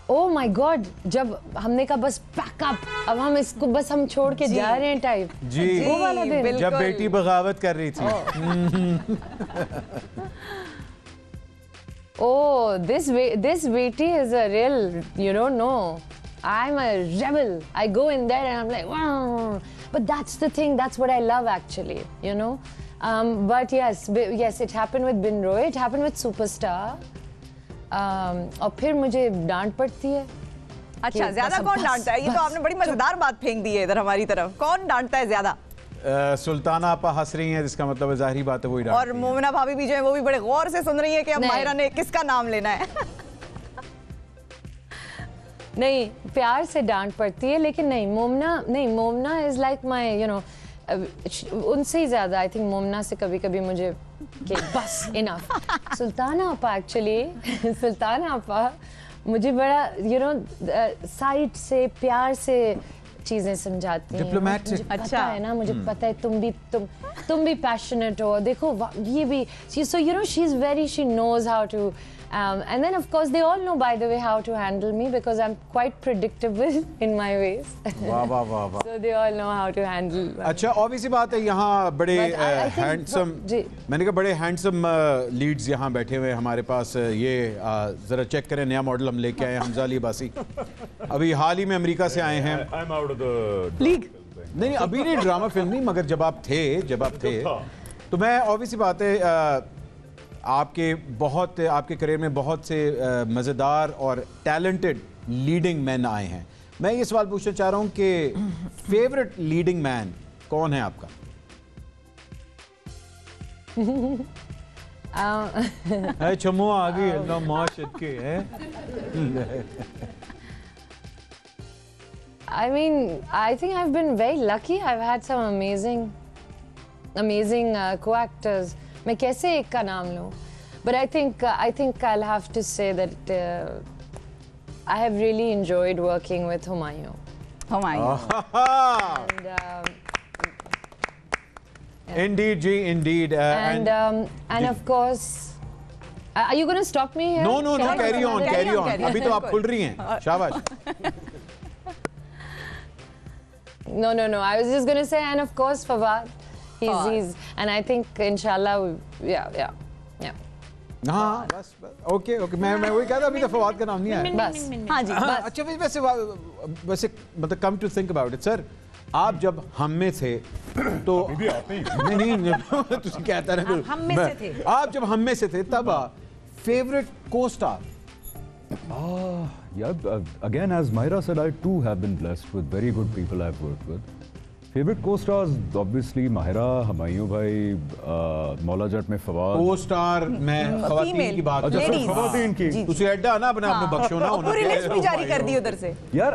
Oh my God! जब हमने कहा बस पैकअप, अब हम इसको बस हम छोड़ के जा रहे हैं टाइप. जी. वो वाला दिन. जब बेटी बगावत कर रही थी. Oh, this Beti is a real, you don't know. I'm a rebel. I go in there and I'm like, wow. But that's the thing. That's what I love, actually. But yes, it happened with Binroy. It happened with Superstar. और फिर मुझे डांट पड़ती है. अच्छा, ज्यादा कौन डांटता है? ये तो आपने बड़ी मजेदार बात फेंक दी है इधर हमारी तरफ. कौन डांटता है ज्यादा? सुल्ताना आपा हंस रही हैं, जिसका मतलब जाहिर बात है वही डांट. और मोमिना भाभी भी जो है वो भी बड़े गौर से सुन रही है कि अब माहिरा ने किसका नाम लेना है. नहीं, प्यार से डांट पड़ती है, लेकिन नहीं मोमना इज लाइक माय उनसे ही ज़्यादा आई थिंक मोमना से कभी कभी मुझे कि बस इनफ। सुल्ताना आपा एक्चुअली सुल्ताना आपा मुझे बड़ा साइड से प्यार से चीज़ें समझाती हैं। मुझे पता है ना, मुझे पता है तुम भी पैशनेट हो। देखो ये भी so she is very, she knows how to and then of course they all know, by the way, how to handle me because I'm quite predictable in my ways. वाह वाह वाह वाह। So they all know how to handle. अच्छा, obvious बात है, यहाँ बड़े हैंडसम, मैंने कहा बड़े हैंडसम लीड्स यहाँ बैठे हुए हमारे पास। ये जरा चेक करें, नया मॉडल हम लेके आए हैं, हमजा अली अब्बासी, अभी हाल ही में अमेरिका से आए हैं। I'm out of the league नहीं, अभी नहीं, ड्रामा फिल्म नहीं, मगर जब आप थे तो मैं ऑब्वियस बात है आपके करियर में बहुत से मज़ेदार और टैलेंटेड लीडिंग मैन आए हैं। मैं ये सवाल पूछना चाह रहा हूँ कि फेवरेट लीडिंग मैन कौन है आपका? चमो आ गई अल्लाह माशाअल्लाह के हैं। I mean, I think I've been very lucky. I've had some amazing co-actors. मैं कैसे एक का नाम लूँ? But I think I'll have to say that I have really enjoyed working with Humayun. Indeed, Ji, indeed. And of course, are you going to stop me here? No, carry on. अभी तो आप खुल रही हैं, शाबाश। No. I was just going to say, and of course, Fawad. He's and I think inshallah, yeah. हाँ बस ओके मैं वही कह रहा, अभी तो फवाद का नाम नहीं आया बस। हाँ जी बस। अच्छा वैसे मतलब come to think about it sir, आप जब हम में थे तो नहीं तुझे कहता रहे, हम में से थे, आप जब हम में से थे तब फेवरेट को star? Again, as Myra said, I too have been blessed with very good people I've worked with. Favorite co-stars, obviously Mahira, Humayun भाई, मौला जट में फवाद। Co-star में ख़वातीन की बात, ख़वातीन की, तुझे अड्डा ना अपने आप में बख्शो ना, पूरी लिस्ट भी जारी कर दी उधर से। यार,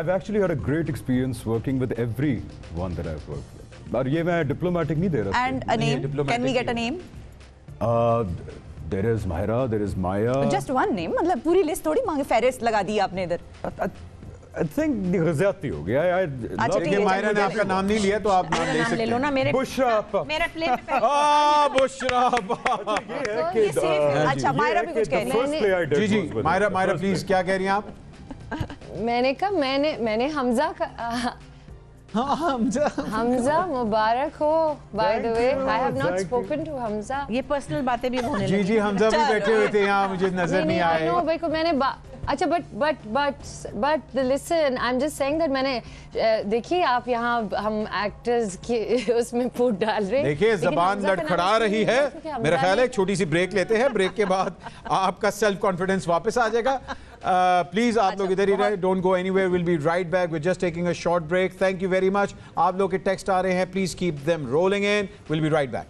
I've actually had a great experience working with everyone that I've worked with. और ये मैं diplomatic नहीं दे रहा। And a name? Can we get a name? There is Mahira, there is Maya. Just one name, मतलब पूरी लिस्ट थोड़ी मांगे, फेरिस्त लगा दी आपने इधर। I think ज़्यादती हो गया। देखिए मायरा ने आपका नाम नहीं लिया तो आप नाम ले सकते लो ना, मेरे बुशरा मेरा प्लेट पे बुशरा। अच्छा मायरा भी कुछ कह रही है। जी मायरा प्लीज, क्या कह रही हैं आप? मैंने कहा मैंने हमजा का हमजा मुबारक हो। By the way I have not spoken to Hamza. ये पर्सनल बातें भी होने लगी। जी हमजा भी बैठे हुए थे यहाँ, मुझे नजर नहीं आए। नो भाई को मैंने अच्छा but listen, I am just saying that मैंने देखिए आप यहाँ हम एक्टर्स के उसमें फूट डाल रहे हैं। देखिए जबान लड़खड़ा रही है, मेरा ख्याल है एक छोटी सी ब्रेक लेते हैं, ब्रेक के बाद आपका सेल्फ कॉन्फिडेंस वापस आ जाएगा। प्लीज आप लोग इधर ही रहे, don't go anywhere, will be right back, we just taking a short break. Thank you very much. आप लोग के टेक्स्ट आ रहे हैं, please keep them rolling in, will be right back.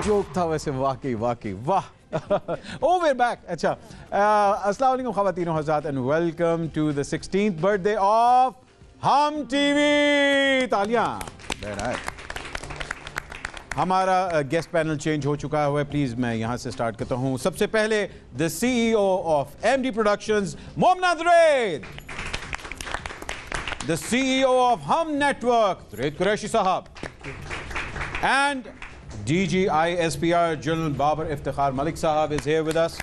Joke था वैसे, वाकई वाह। Oh, we're back. अच्छा, अस्सलाम वालेकुम ख़वातीन और हज़रात, and welcome to the 16th birthday of हम टीवी। तालियां। हमारा गेस्ट पैनल चेंज हो चुका है, प्लीज मैं यहाँ से स्टार्ट करता हूँ। सबसे पहले the CEO of MD Productions, Momina Duraid. The CEO of Hum network, Duraid Qureshi साहब। And DGISPR General Babar Iftikhar Malik Sahab is here with us.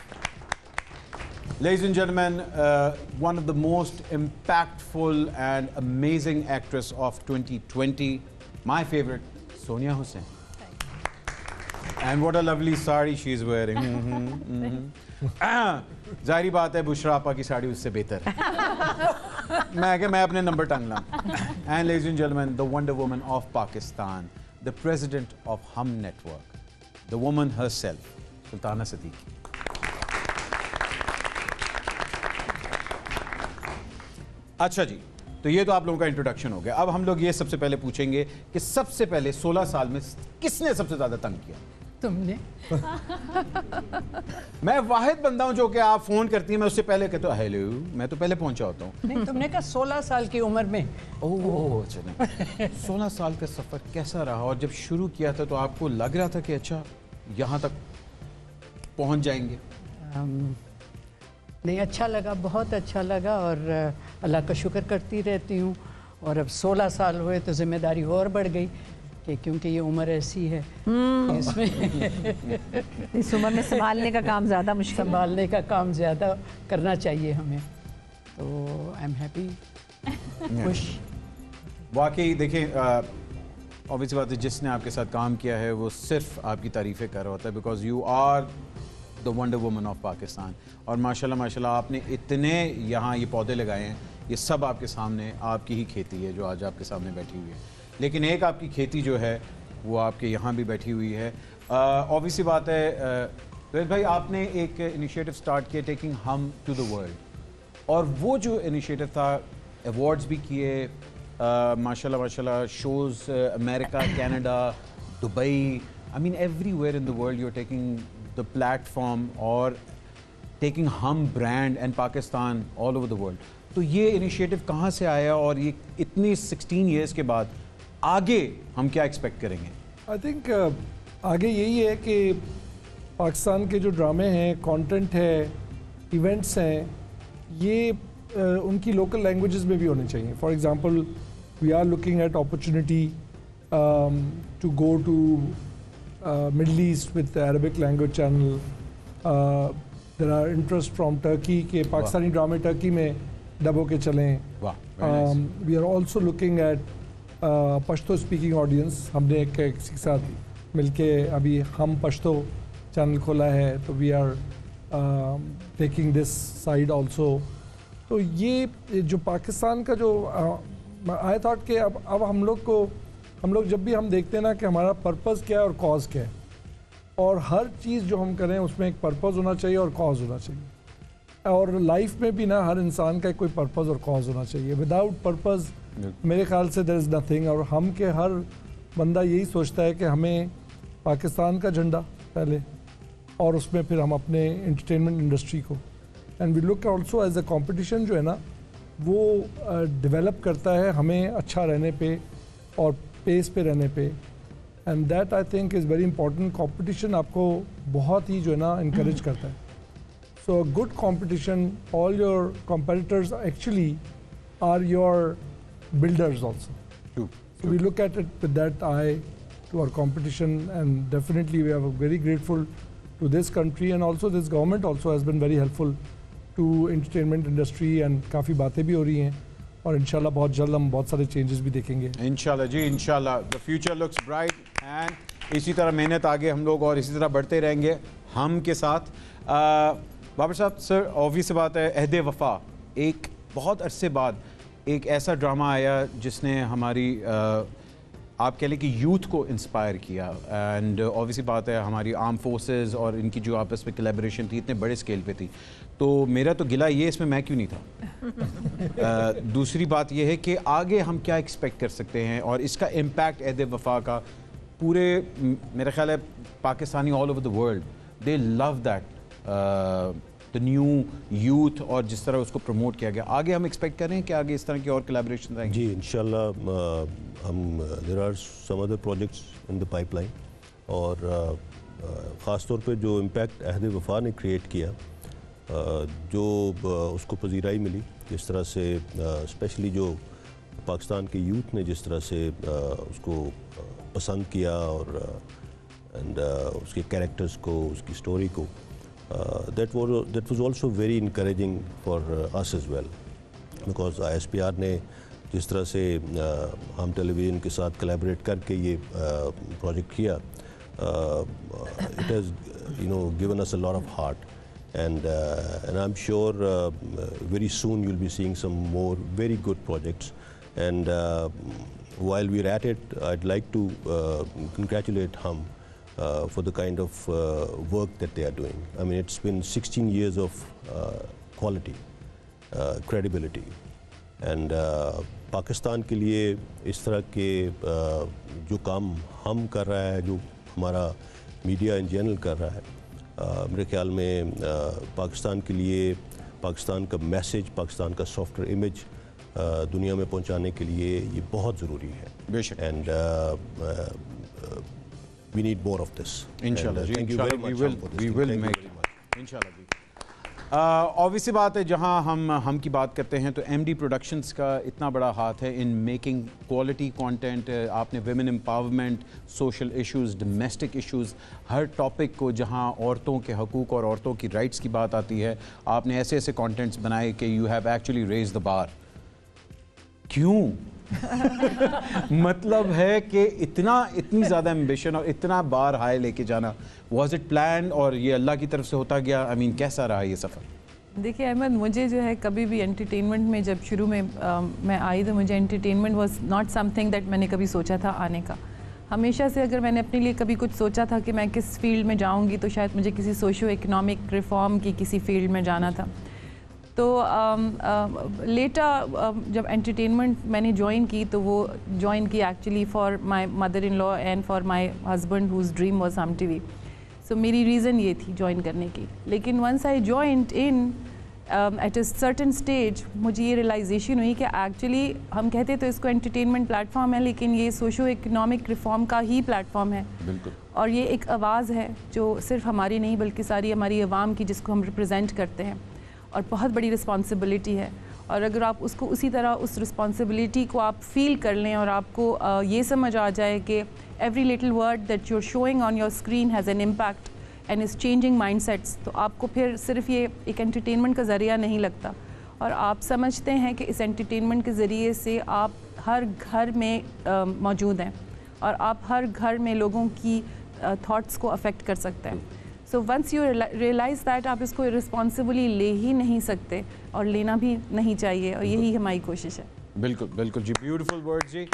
Ladies and gentlemen, one of the most impactful and amazing actress of 2020, my favorite, Sonia Hussain. And what a lovely sari she is wearing. जाहिर बात है बुशरा आपा की साड़ी उससे बेहतर है। मैं अपने नंबर टांग ला। And ladies and gentlemen, the Wonder Woman of Pakistan, the president of Hum Network, the woman herself, Sultana Siddiqui. अच्छा जी, तो ये तो आप लोगों का इंट्रोडक्शन हो गया। अब हम लोग ये सबसे पहले पूछेंगे कि सबसे पहले 16 साल में किसने सबसे ज्यादा तंग किया? तुमने। मैं वाहिद बंदा हूं जो कि आप फोन करती हैं मैं उससे पहले कहता हूँ हेलो, मैं तो पहले पहुंचा होता हूँ। नहीं, तुमने कहा 16 साल की उम्र में। ओह चलो 16 साल का सफ़र कैसा रहा, और जब शुरू किया था तो आपको लग रहा था कि अच्छा यहाँ तक पहुँच जाएंगे? नहीं, अच्छा लगा, बहुत अच्छा लगा, और अल्लाह का शुक्र करती रहती हूँ। और अब 16 साल हुए तो जिम्मेदारी और बढ़ गई कि क्योंकि ये उम्र ऐसी है इसमें इस उम्र में संभालने का काम ज़्यादा मुश्किल, संभालने का काम ज़्यादा करना चाहिए हमें। तो आई एम हैप्पी, खुश। वाकई देखिए ऑब्वियसली बात है, जिसने आपके साथ काम किया है वो सिर्फ आपकी तारीफ़ें कर रहा होता है, because you are the wonder woman of Pakistan. और माशाल्लाह माशाल्लाह आपने इतने यहाँ ये पौधे लगाए हैं, ये सब आपके सामने आपकी ही खेती है जो आज आपके सामने बैठी हुई है। लेकिन एक आपकी खेती जो है वो आपके यहाँ भी बैठी हुई है। ऑब्वियसली बात है रोहित भाई, आपने एक इनिशिएटिव स्टार्ट किया टेकिंग हम टू द वर्ल्ड, और वो जो इनिशिएटिव था अवार्ड्स भी किए माशाल्लाह माशाल्लाह, shows America, Canada, Dubai, I mean everywhere in the world you are taking the platform और taking Hum brand and Pakistan all over the world. तो ये इनिशिएटिव कहाँ से आया, और ये इतनी 16 ईयर्स के बाद आगे हम क्या एक्सपेक्ट करेंगे? आई थिंक आगे यही है कि पाकिस्तान के जो ड्रामे हैं, कंटेंट है, इवेंट्स हैं, ये उनकी लोकल लैंग्वेजेस में भी होने चाहिए। For example we are looking at opportunity to go to Middle East with Arabic language channel. There are interest from Turkey के पाकिस्तानी ड्रामे टर्की में डब होके चलें। We are also looking at Pashto speaking audience. हमने एक किसी के साथ मिलके अभी हम पश्तो चैनल खोला है, तो we are taking this side also. तो ये जो पाकिस्तान का जो आई थॉट कि अब हम लोग जब भी हम देखते हैं ना कि हमारा पर्पस क्या है और कॉज क्या है, और हर चीज़ जो हम करें उसमें एक पर्पस होना चाहिए और कॉज होना चाहिए। और लाइफ में भी ना हर इंसान का कोई पर्पस और कॉज होना चाहिए। विदाउट पर्पस मेरे ख्याल से देयर इज़ नथिंग। और हम के हर बंदा यही सोचता है कि हमें पाकिस्तान का झंडा पहले, और उसमें फिर हम अपने एंटरटेनमेंट इंडस्ट्री को, and we look also as a competition जो है ना वो डेवलप करता है हमें अच्छा रहने पे और पेस पे रहने पे, and that I think is very important. Competition आपको बहुत ही जो है ना इनकरेज करता है। So good competition, all your competitors actually are your builders also. True. So we look at it with that eye to our competition, and definitely we are very grateful to this country, and also this government also has been very helpful to entertainment industry, and काफ़ी बातें भी हो रही हैं, और इंशाल्लाह बहुत जल्द हम बहुत सारे चेंजेस भी देखेंगे। इंशाल्लाह जी, इंशाल्लाह। The future looks bright, and इसी तरह मेहनत आगे हम लोग और इसी तरह बढ़ते रहेंगे हम के साथ। बाबर साहब सर, ऑब्वियस बात है अहदे वफा एक बहुत अरसे बाद एक ऐसा ड्रामा आया जिसने हमारी आप कह लें कि यूथ को इंस्पायर किया, एंड ऑब्वियसली बात है हमारी आर्म फोर्सेस और इनकी जो आपस में कोलैबोरेशन थी इतने बड़े स्केल पे थी। तो मेरा तो गिला ये इसमें मैं क्यों नहीं था। दूसरी बात ये है कि आगे हम क्या एक्सपेक्ट कर सकते हैं, और इसका इम्पैक्ट अहदे वफा का पूरे मेरा ख्याल है Pakistani all over the world they love that the new youth, और जिस तरह उसको प्रमोट किया गया। आगे हम एक्सपेक्ट करें कि आगे इस तरह की और कोलैबोरेशन आएंगे? जी इंशाल्लाह। हम there are some other projects in the pipeline, और ख़ास तौर पे जो इम्पैक्ट अहद वफा ने क्रिएट किया, जो उसको पजीराई मिली, जिस तरह से स्पेशली जो पाकिस्तान के यूथ ने जिस तरह से उसको पसंद किया, और एंड उसके कैरेक्टर्स को, उसकी स्टोरी को, that was also very encouraging for us as well, because ISPR ने जिस तरह से हम टेलीविज़न के साथ कोलैबोरेट करके ये प्रोजेक्ट किया, it has given us a lot of heart, and I'm sure very soon you'll be seeing some more very good projects, and while we're at it, I'd like to congratulate Hum for the kind of work that they are doing. I mean, it's been 16 years of quality, credibility, and Pakistan के लिए इस तरह के जो काम हम कर रहा है, जो हमारा मीडिया इन जनरल कर रहा है। मेरे ख्याल में पाकिस्तान के लिए, पाकिस्तान का मैसेज, पाकिस्तान का सॉफ्टवेयर इमेज दुनिया में पहुंचाने के लिए ये बहुत ज़रूरी है। बेशक। And we need more of this. इंशाल्लाह जी, thank you very much. We will make इंशाल्लाह जी। ऑब्वियसली बात है, जहां हम की बात करते हैं तो एमडी प्रोडक्शंस का इतना बड़ा हाथ है इन मेकिंग क्वालिटी कंटेंट। आपने women empowerment, social issues, domestic issues, हर टॉपिक को, जहां औरतों के हकूक़ और औरतों की राइट्स की बात आती है, आपने ऐसे ऐसे कंटेंट्स बनाए कि you have actually raise the bar. क्यों? मतलब है कि इतनी ज़्यादा एम्बिशन और इतना बार हाई लेके जाना, वाज इट प्लान और ये अल्लाह की तरफ से होता गया? आई मीन कैसा रहा ये सफ़र? देखिए अहमद, मुझे जो है कभी भी एंटरटेनमेंट में जब शुरू में मैं आई तो मुझे entertainment was not something that मैंने कभी सोचा था आने का। हमेशा से अगर मैंने अपने लिए कभी कुछ सोचा था कि मैं किस फील्ड में जाऊंगी तो शायद मुझे किसी सोशो इकोनॉमिक रिफॉर्म की किसी फील्ड में जाना था। तो लेटर जब एंटरटेनमेंट मैंने ज्वाइन की तो वो ज्वाइन की actually for my mother in law and for my husband whose dream was Hum TV. So मेरी रीज़न ये थी ज्वाइन करने की। लेकिन once I joined in at a certain stage मुझे ये रियलाइजेशन हुई कि एक्चुअली हम कहते तो इसको एंटरटेनमेंट प्लेटफॉर्म है, लेकिन ये सोशो इकोनॉमिक रिफॉर्म का ही प्लेटफॉर्म है। बिल्कुल। और ये एक आवाज़ है जो सिर्फ हमारी नहीं बल्कि सारी हमारी आवाम की, जिसको हम रिप्रेजेंट करते हैं, और बहुत बड़ी रिस्पॉन्सिबिलिटी है। और अगर आप उसको उसी तरह उस रिस्पॉन्सिबिलिटी को आप फील कर लें और आपको ये समझ आ जाए कि every little word that you are showing on your screen has an impact and is changing mindsets, तो आपको फिर सिर्फ ये एक एंटरटेनमेंट का ज़रिया नहीं लगता और आप समझते हैं कि इस एंटरटेनमेंट के ज़रिए से आप हर घर में मौजूद हैं और आप हर घर में लोगों की थाट्स को अफेक्ट कर सकते हैं। So once you realise that आप इसको रिस्पॉन्सिबली ले ही नहीं सकते और लेना भी नहीं चाहिए, और यही हमारी कोशिश है। बिल्कुल बिल्कुल जी, ब्यूटीफुल वर्ड जी।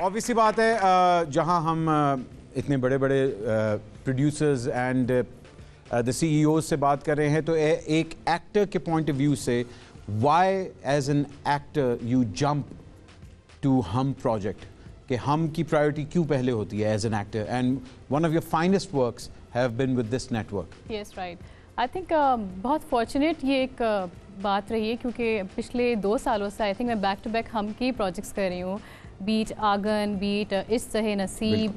ऑब्वियसली बात है, जहां हम इतने बड़े बड़े प्रोड्यूसर्स एंड द सीईओ से बात कर रहे हैं, तो एक एक्टर के पॉइंट ऑफ व्यू से why as an actor you jump to Hum project, कि हम की प्रायोरिटी क्यों पहले होती है as an actor, and one of your finest works have been with this network? Yes right, I think बहुत फॉर्चुनेट ये एक बात रही है, क्योंकि पिछले 2 सालों से आई थिंक मैं बैक टू बैक हम की प्रोजेक्ट्स कर रही हूँ, बीट आगन, बीट इश्क सहे नसीब,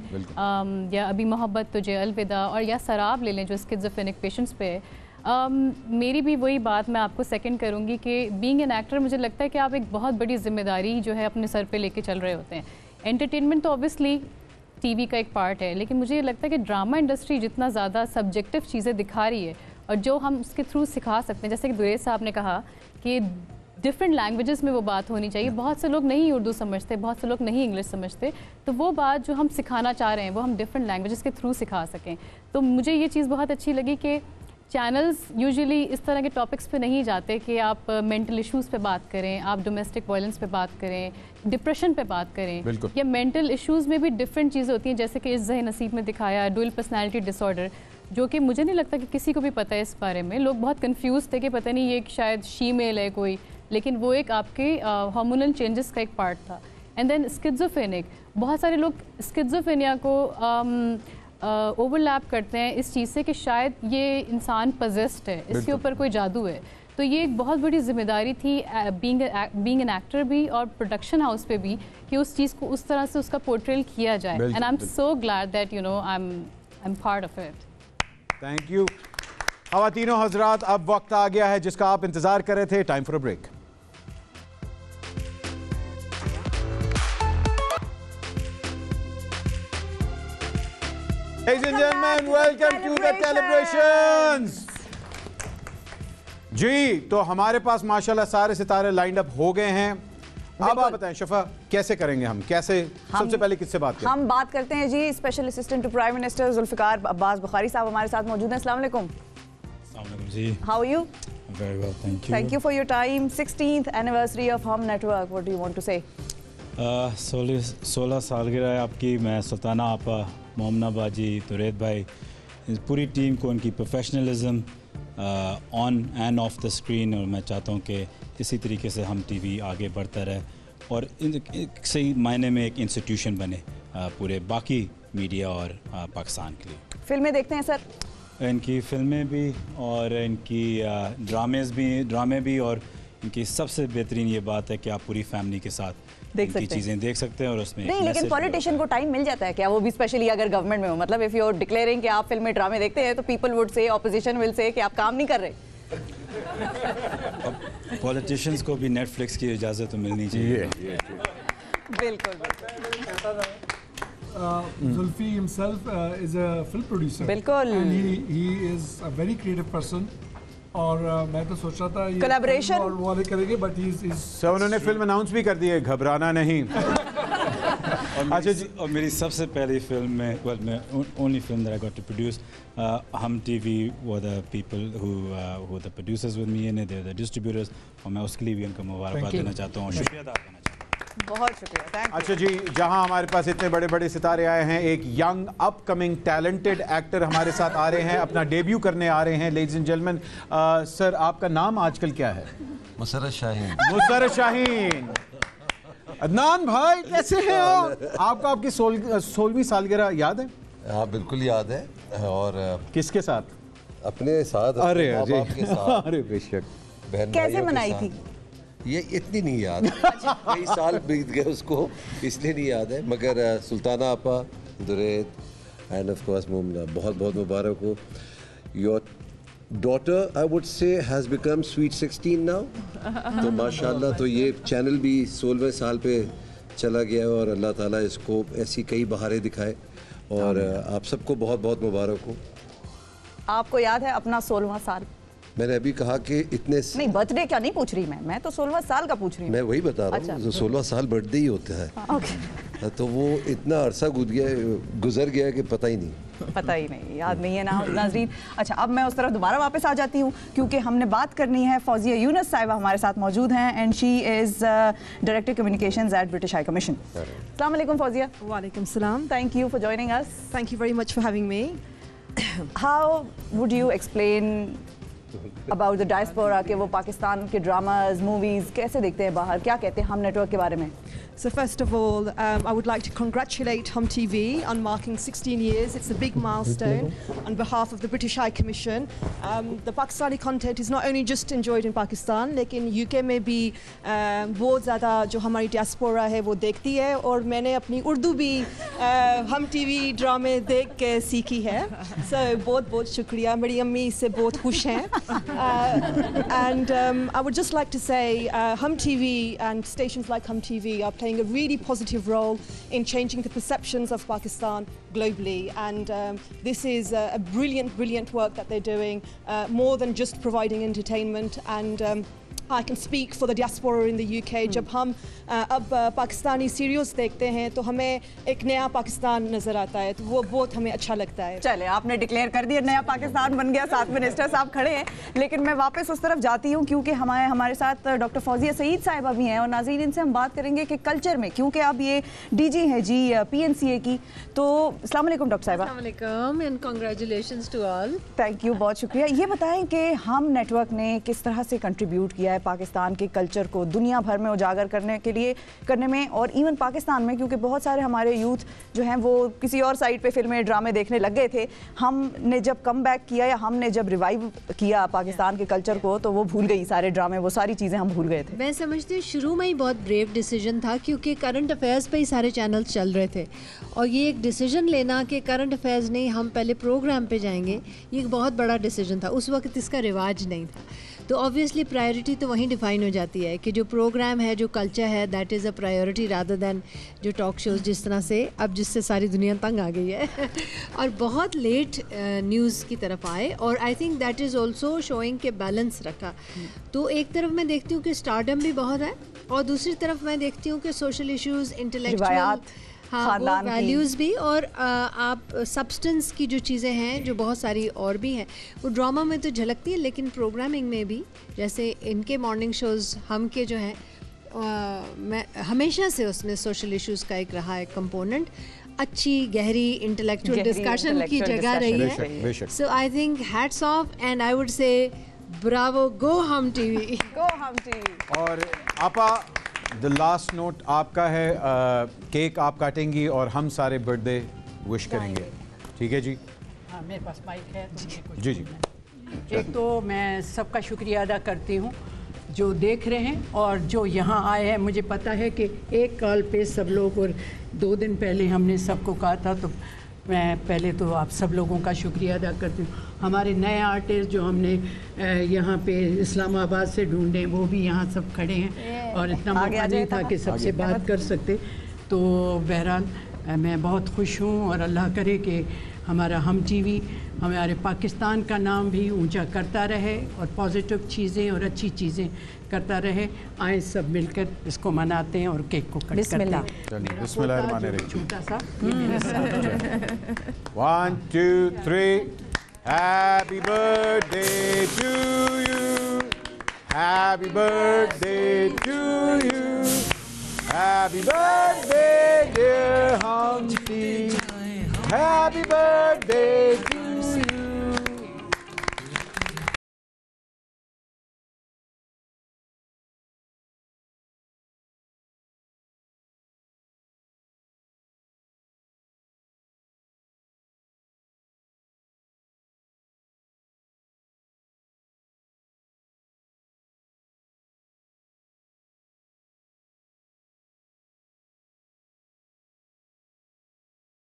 या अभी मोहब्बत तुझे अलविदा, और या शराब ले लें जो स्किज़ोफ्रेनिक पेशेंट्स पे है। मेरी भी वही बात मैं आपको सेकंड करूँगी कि बीइंग एन एक्टर मुझे लगता है कि आप एक बहुत बड़ी जिम्मेदारी जो है अपने सर पे लेके चल रहे होते हैं। एंटरटेनमेंट तो ऑब्वियसली टीवी का एक पार्ट है, लेकिन मुझे ये लगता है कि ड्रामा इंडस्ट्री जितना ज़्यादा सब्जेक्टिव चीज़ें दिखा रही है और जो हम उसके थ्रू सिखा सकते हैं, जैसे कि दुरेश साहब ने कहा कि डिफरेंट लैंग्वेजेस में वो बात होनी चाहिए। बहुत से लोग नहीं उर्दू समझते, बहुत से लोग नहीं इंग्लिश समझते, तो वो बात जो हम सिखाना चाह रहे हैं वो हम डिफरेंट लैंग्वेजेस के थ्रू सिखा सकें। तो मुझे ये चीज़ बहुत अच्छी लगी कि चैनल्स यूजुअली इस तरह के टॉपिक्स पे नहीं जाते कि आप मेंटल इश्यूज़ पे बात करें, आप डोमेस्टिक वायलेंस पे बात करें, डिप्रेशन पे बात करें, या मेंटल इश्यूज़ में भी डिफरेंट चीज़ें होती हैं, जैसे कि इस ज़हे नसीब में दिखाया डुअल पर्सनैलिटी डिसऑर्डर, जो कि मुझे नहीं लगता कि किसी को भी पता है इस बारे में। लोग बहुत कंफ्यूज थे कि पता नहीं ये शायद शीमेल है कोई, लेकिन वो एक आपके हार्मोनल चेंजेस का एक पार्ट था। एंड देन स्किज़ोफ्रेनिक, बहुत सारे लोग स्किज़ोफ्रेनिया को ओवरलैप करते हैं इस चीज़ से कि शायद ये इंसान पजेस्ड है, इसके ऊपर कोई जादू है। तो ये एक बहुत बड़ी जिम्मेदारी थी बीइंग एन एक्टर भी और प्रोडक्शन हाउस पे भी, कि उस चीज़ को उस तरह से उसका पोर्ट्रेल किया जाए। And I am so glad that you know I am part of it. Thank you. ख़वातीनो हज़रात, अब वक्त आ गया है जिसका आप इंतज़ार कर रहे थे, time for a break. Ladies and gentlemen, welcome to the celebrations. जी, तो हमारे पास माशाल्लाह सारे सितारे लाइंड अप हो गए हैं। अब आप बताएं शफा, कैसे करेंगे हम, कैसे सबसे पहले किससे बात करें? हम बात करते हैं जी special assistant to prime minister Zulfikar Abbas Bukhari साहब हमारे साथ मौजूद हैं। अस्सलाम वालेकुम जी, how are you? Very well, thank you. Thank you for your time. 16th anniversary of Hum network, what do you want to say? 16 सालगिरह है आपकी। मैं सुल्ताना आपा, मोमना बाजी, तुरैद भाई, पूरी टीम को उनकी professionalism on end of the screen, और मैं चाहता हूँ कि इसी तरीके से हम टीवी आगे बढ़ता रहे और सही मायने में एक इंस्टीट्यूशन बने पूरे बाकी मीडिया और पाकिस्तान के लिए। फिल्में देखते हैं सर? इनकी फिल्में भी और इनकी ड्रामे भी, और इनकी सबसे बेहतरीन ये बात है कि आप पूरी फैमिली के साथ देख इनकी चीज़ें देख सकते हैं और उसमें नहीं, लेकिन पॉलिटिशियन को टाइम मिल जाता है क्या, वो भी स्पेशली अगर गवर्नमेंट में हो? मतलब इफ यू आर डिक्लेयरिंग कि आप फिल्में ड्रामे देखते हैं तो people would say, opposition will say कि आप काम नहीं कर रहे। पॉलिटिशियंस को भी नेटफ्लिक्स की इजाज़त तो मिलनी चाहिए। बिल्कुल। Zulfi himself is a film producer. बिल्कुल। And he is a very creative person. और मैं तो सोच रहा था ये कोलैबोरेशन वाले करेंगे, बट ही इज सर उन्होंने फिल्म अनाउंस भी कर दी है, घबराना नहीं। अच्छा जी, और मेरी सबसे पहली फिल्म में, only film that I got to produce, Hum TV were the people who the producers with me and they are the distributors, और मैं उसके लिए भी उनको मुबारकबाद देना चाहता हूँ, शुक्रिया अदा करना चाहता हूँ। बहुत शुक्रिया, थैंक यू। अच्छा जी, जहां हमारे पास इतने बड़े बड़े सितारे आए हैं, एक यंग अपकमिंग टैलेंटेड एक्टर हमारे साथ आ रहे हैं, अपना डेब्यू करने आ रहे हैं। लेडीज एंड जेंटलमैन, सर आपका नाम आजकल क्या है? मुसर्रत शाहीन। मुसर्रत शाहीन। अदनान भाई कैसे हैं आप? आपको आपकी 16वीं सालगिरह याद है? हाँ बिल्कुल याद है। और किसके साथ? अपने साथ, अरे माँ बाप के साथ। अरे बेशक। बहन कैसे मनाई थी? ये इतनी नहीं याद, कई साल बीत गए उसको, इसलिए नहीं याद है। मगर सुल्ताना आपा, दुरैद एंड ऑफ कोर्स मोमना, बहुत बहुत मुबारक हो। योर डॉटर आई वुड से हैज़ बिकम स्वीट 16 नाउ, तो माशाल्लाह। तो ये चैनल भी 16वें साल पे चला गया है और अल्लाह ताला इसको ऐसी कई बहारें दिखाए, और आप सबको बहुत बहुत मुबारक हो। आपको याद है अपना 16वां साल? मैंने अभी कहा कि इतने नहीं, बर्थडे क्या नहीं पूछ रही मैं तो 16वां साल का पूछ रही हूँ। मैं वही बता रहा हूँ, जो 16वां साल बर्थडे ही होता है। तो वो इतना अरसा गुजर गया है कि पता ही नहीं याद नहीं है ना नाज़रीन। अच्छा, अब मैं उस तरफ दोबारा वापस आ जाती हूँ, क्योंकि हमने बात करनी है। फौजिया यूनुस साहिबा हमारे साथ मौजूद हैं and she is director communications at British High Commission. अस्सलाम वालेकुम फौजिया। वालेकुम सलाम। Thank you for joining us. Thank you very much for having me. How would you explain about the diaspora के वो पाकिस्तान के ड्रामाज, मूवीज़ कैसे देखते हैं बाहर, क्या कहते हैं हम नेटवर्क के बारे में? So first of all, I would like to congratulate Hum TV on marking 16 years. It's a big milestone on behalf of the British High Commission. The Pakistani content is not only just enjoyed in Pakistan, लेकिन UK में भी बहुत ज़्यादा जो हमारी डियास्पोरा है वो देखती है, और मैंने अपनी उर्दू भी हम TV ड्रामे देख के सीखी है। So बहुत बहुत शुक्रिया, मेरी अम्मी इससे बहुत खुश हैं। And I would just like to say Hum TV and stations like Hum TV are playing a really positive role in changing the perceptions of Pakistan globally, and this is a brilliant work that they're doing, more than just providing entertainment. And I can speak for the diaspora in the UK. जब हम अब पाकिस्तानी सीरियल्स देखते हैं तो हमें एक नया पाकिस्तान नज़र आता है, तो वो बहुत हमें अच्छा लगता है। चले, आपने डिक्लेयर कर दिया नया पाकिस्तान बन गया, साथ मिनिस्टर साहब खड़े हैं। लेकिन मैं वापस उस तरफ जाती हूँ, क्योंकि हमारे साथ डॉक्टर फौजिया सईद साहिबा भी हैं, और नाज़रीन इनसे हम बात करेंगे कि कल्चर में, क्योंकि अब ये DG हैं जी PNCA की। तो अस्सलाम वालेकुम डॉक्टर साहिबा। अस्सलाम वालेकुम and congratulations to all. Thank you, बहुत शुक्रिया। ये बताएं कि हम नेटवर्क ने किस तरह से कंट्रीब्यूट किया है पाकिस्तान के कल्चर को दुनिया भर में उजागर करने में, और इवन पाकिस्तान में, क्योंकि बहुत सारे हमारे यूथ जो हैं वो किसी और साइड पे फिल्में ड्रामे देखने लग गए थे। हमने जब कम बैक किया या हमने जब रिवाइव किया पाकिस्तान के कल्चर को, तो वो भूल गई सारे ड्रामे, वो सारी चीज़ें हम भूल गए थे। मैं समझती हूँ शुरू में ही बहुत ब्रेव डिसीजन था, क्योंकि करंट अफेयर्स पे ही सारे चैनल्स चल रहे थे, और ये एक डिसीजन लेना कि करंट अफेयर्स नहीं, हम पहले प्रोग्राम पे जाएंगे, ये एक बहुत बड़ा डिसीजन था। उस वक्त इसका रिवाज नहीं था, तो ऑब्वियसली प्रायोरिटी तो वहीं डिफाइन हो जाती है कि जो प्रोग्राम है, जो कल्चर है, that is a priority rather than जो टॉक शोज़ जिस तरह से अब, जिससे सारी दुनिया तंग आ गई है और बहुत लेट न्यूज़ की तरफ आए, और I think that is also showing के बैलेंस रखा। तो एक तरफ मैं देखती हूँ कि स्टारडम भी बहुत है, और दूसरी तरफ मैं देखती हूँ कि सोशल इश्यूज़, इंटेलेक्चुअल, हाँ, वो वैल्यूज़ भी, और आप सब्सटेंस की जो चीज़ें हैं जो बहुत सारी और भी हैं, वो ड्रामा में तो झलकती है, लेकिन प्रोग्रामिंग में भी, जैसे इनके मॉर्निंग शोज़ हम के जो हैं, मैं हमेशा से उसमें सोशल इश्यूज़ का एक रहा है कंपोनेंट, अच्छी गहरी इंटेलेक्चुअल डिस्कशन की जगह रही है। So I think hats off, and I would say bravo, go Hum TV, go Hum TV. और आपा द लास्ट नोट आपका है, केक आप काटेंगी और हम सारे बर्थडे विश करेंगे, ठीक है जी? हाँ, मेरे पास माइक है तो मुझे कुछ जी जी। एक तो मैं सबका शुक्रिया अदा करती हूँ जो देख रहे हैं और जो यहाँ आए हैं। मुझे पता है कि एक कॉल पे सब लोग, और 2 दिन पहले हमने सबको कहा था, तो मैं पहले तो आप सब लोगों का शुक्रिया अदा करती हूँ। हमारे नए आर्टिस्ट जो हमने यहाँ पे इस्लामाबाद से ढूंढे वो भी यहाँ सब खड़े हैं और इतना मौका नहीं था कि सबसे बात कर सकते। तो बहरहाल मैं बहुत खुश हूँ और अल्लाह करे कि हमारा हम टीवी हमारे पाकिस्तान का नाम भी ऊंचा करता रहे और पॉजिटिव चीज़ें और अच्छी चीज़ें करता रहे। आए सब मिलकर इसको मनाते हैं और केक को कट करते हैं। बिस्मिल्लाह। छोटा सा ये मेरे साथ 1 2 3 Happy birthday to you. Happy birthday to you. Happy birthday dear Humpty. Happy birthday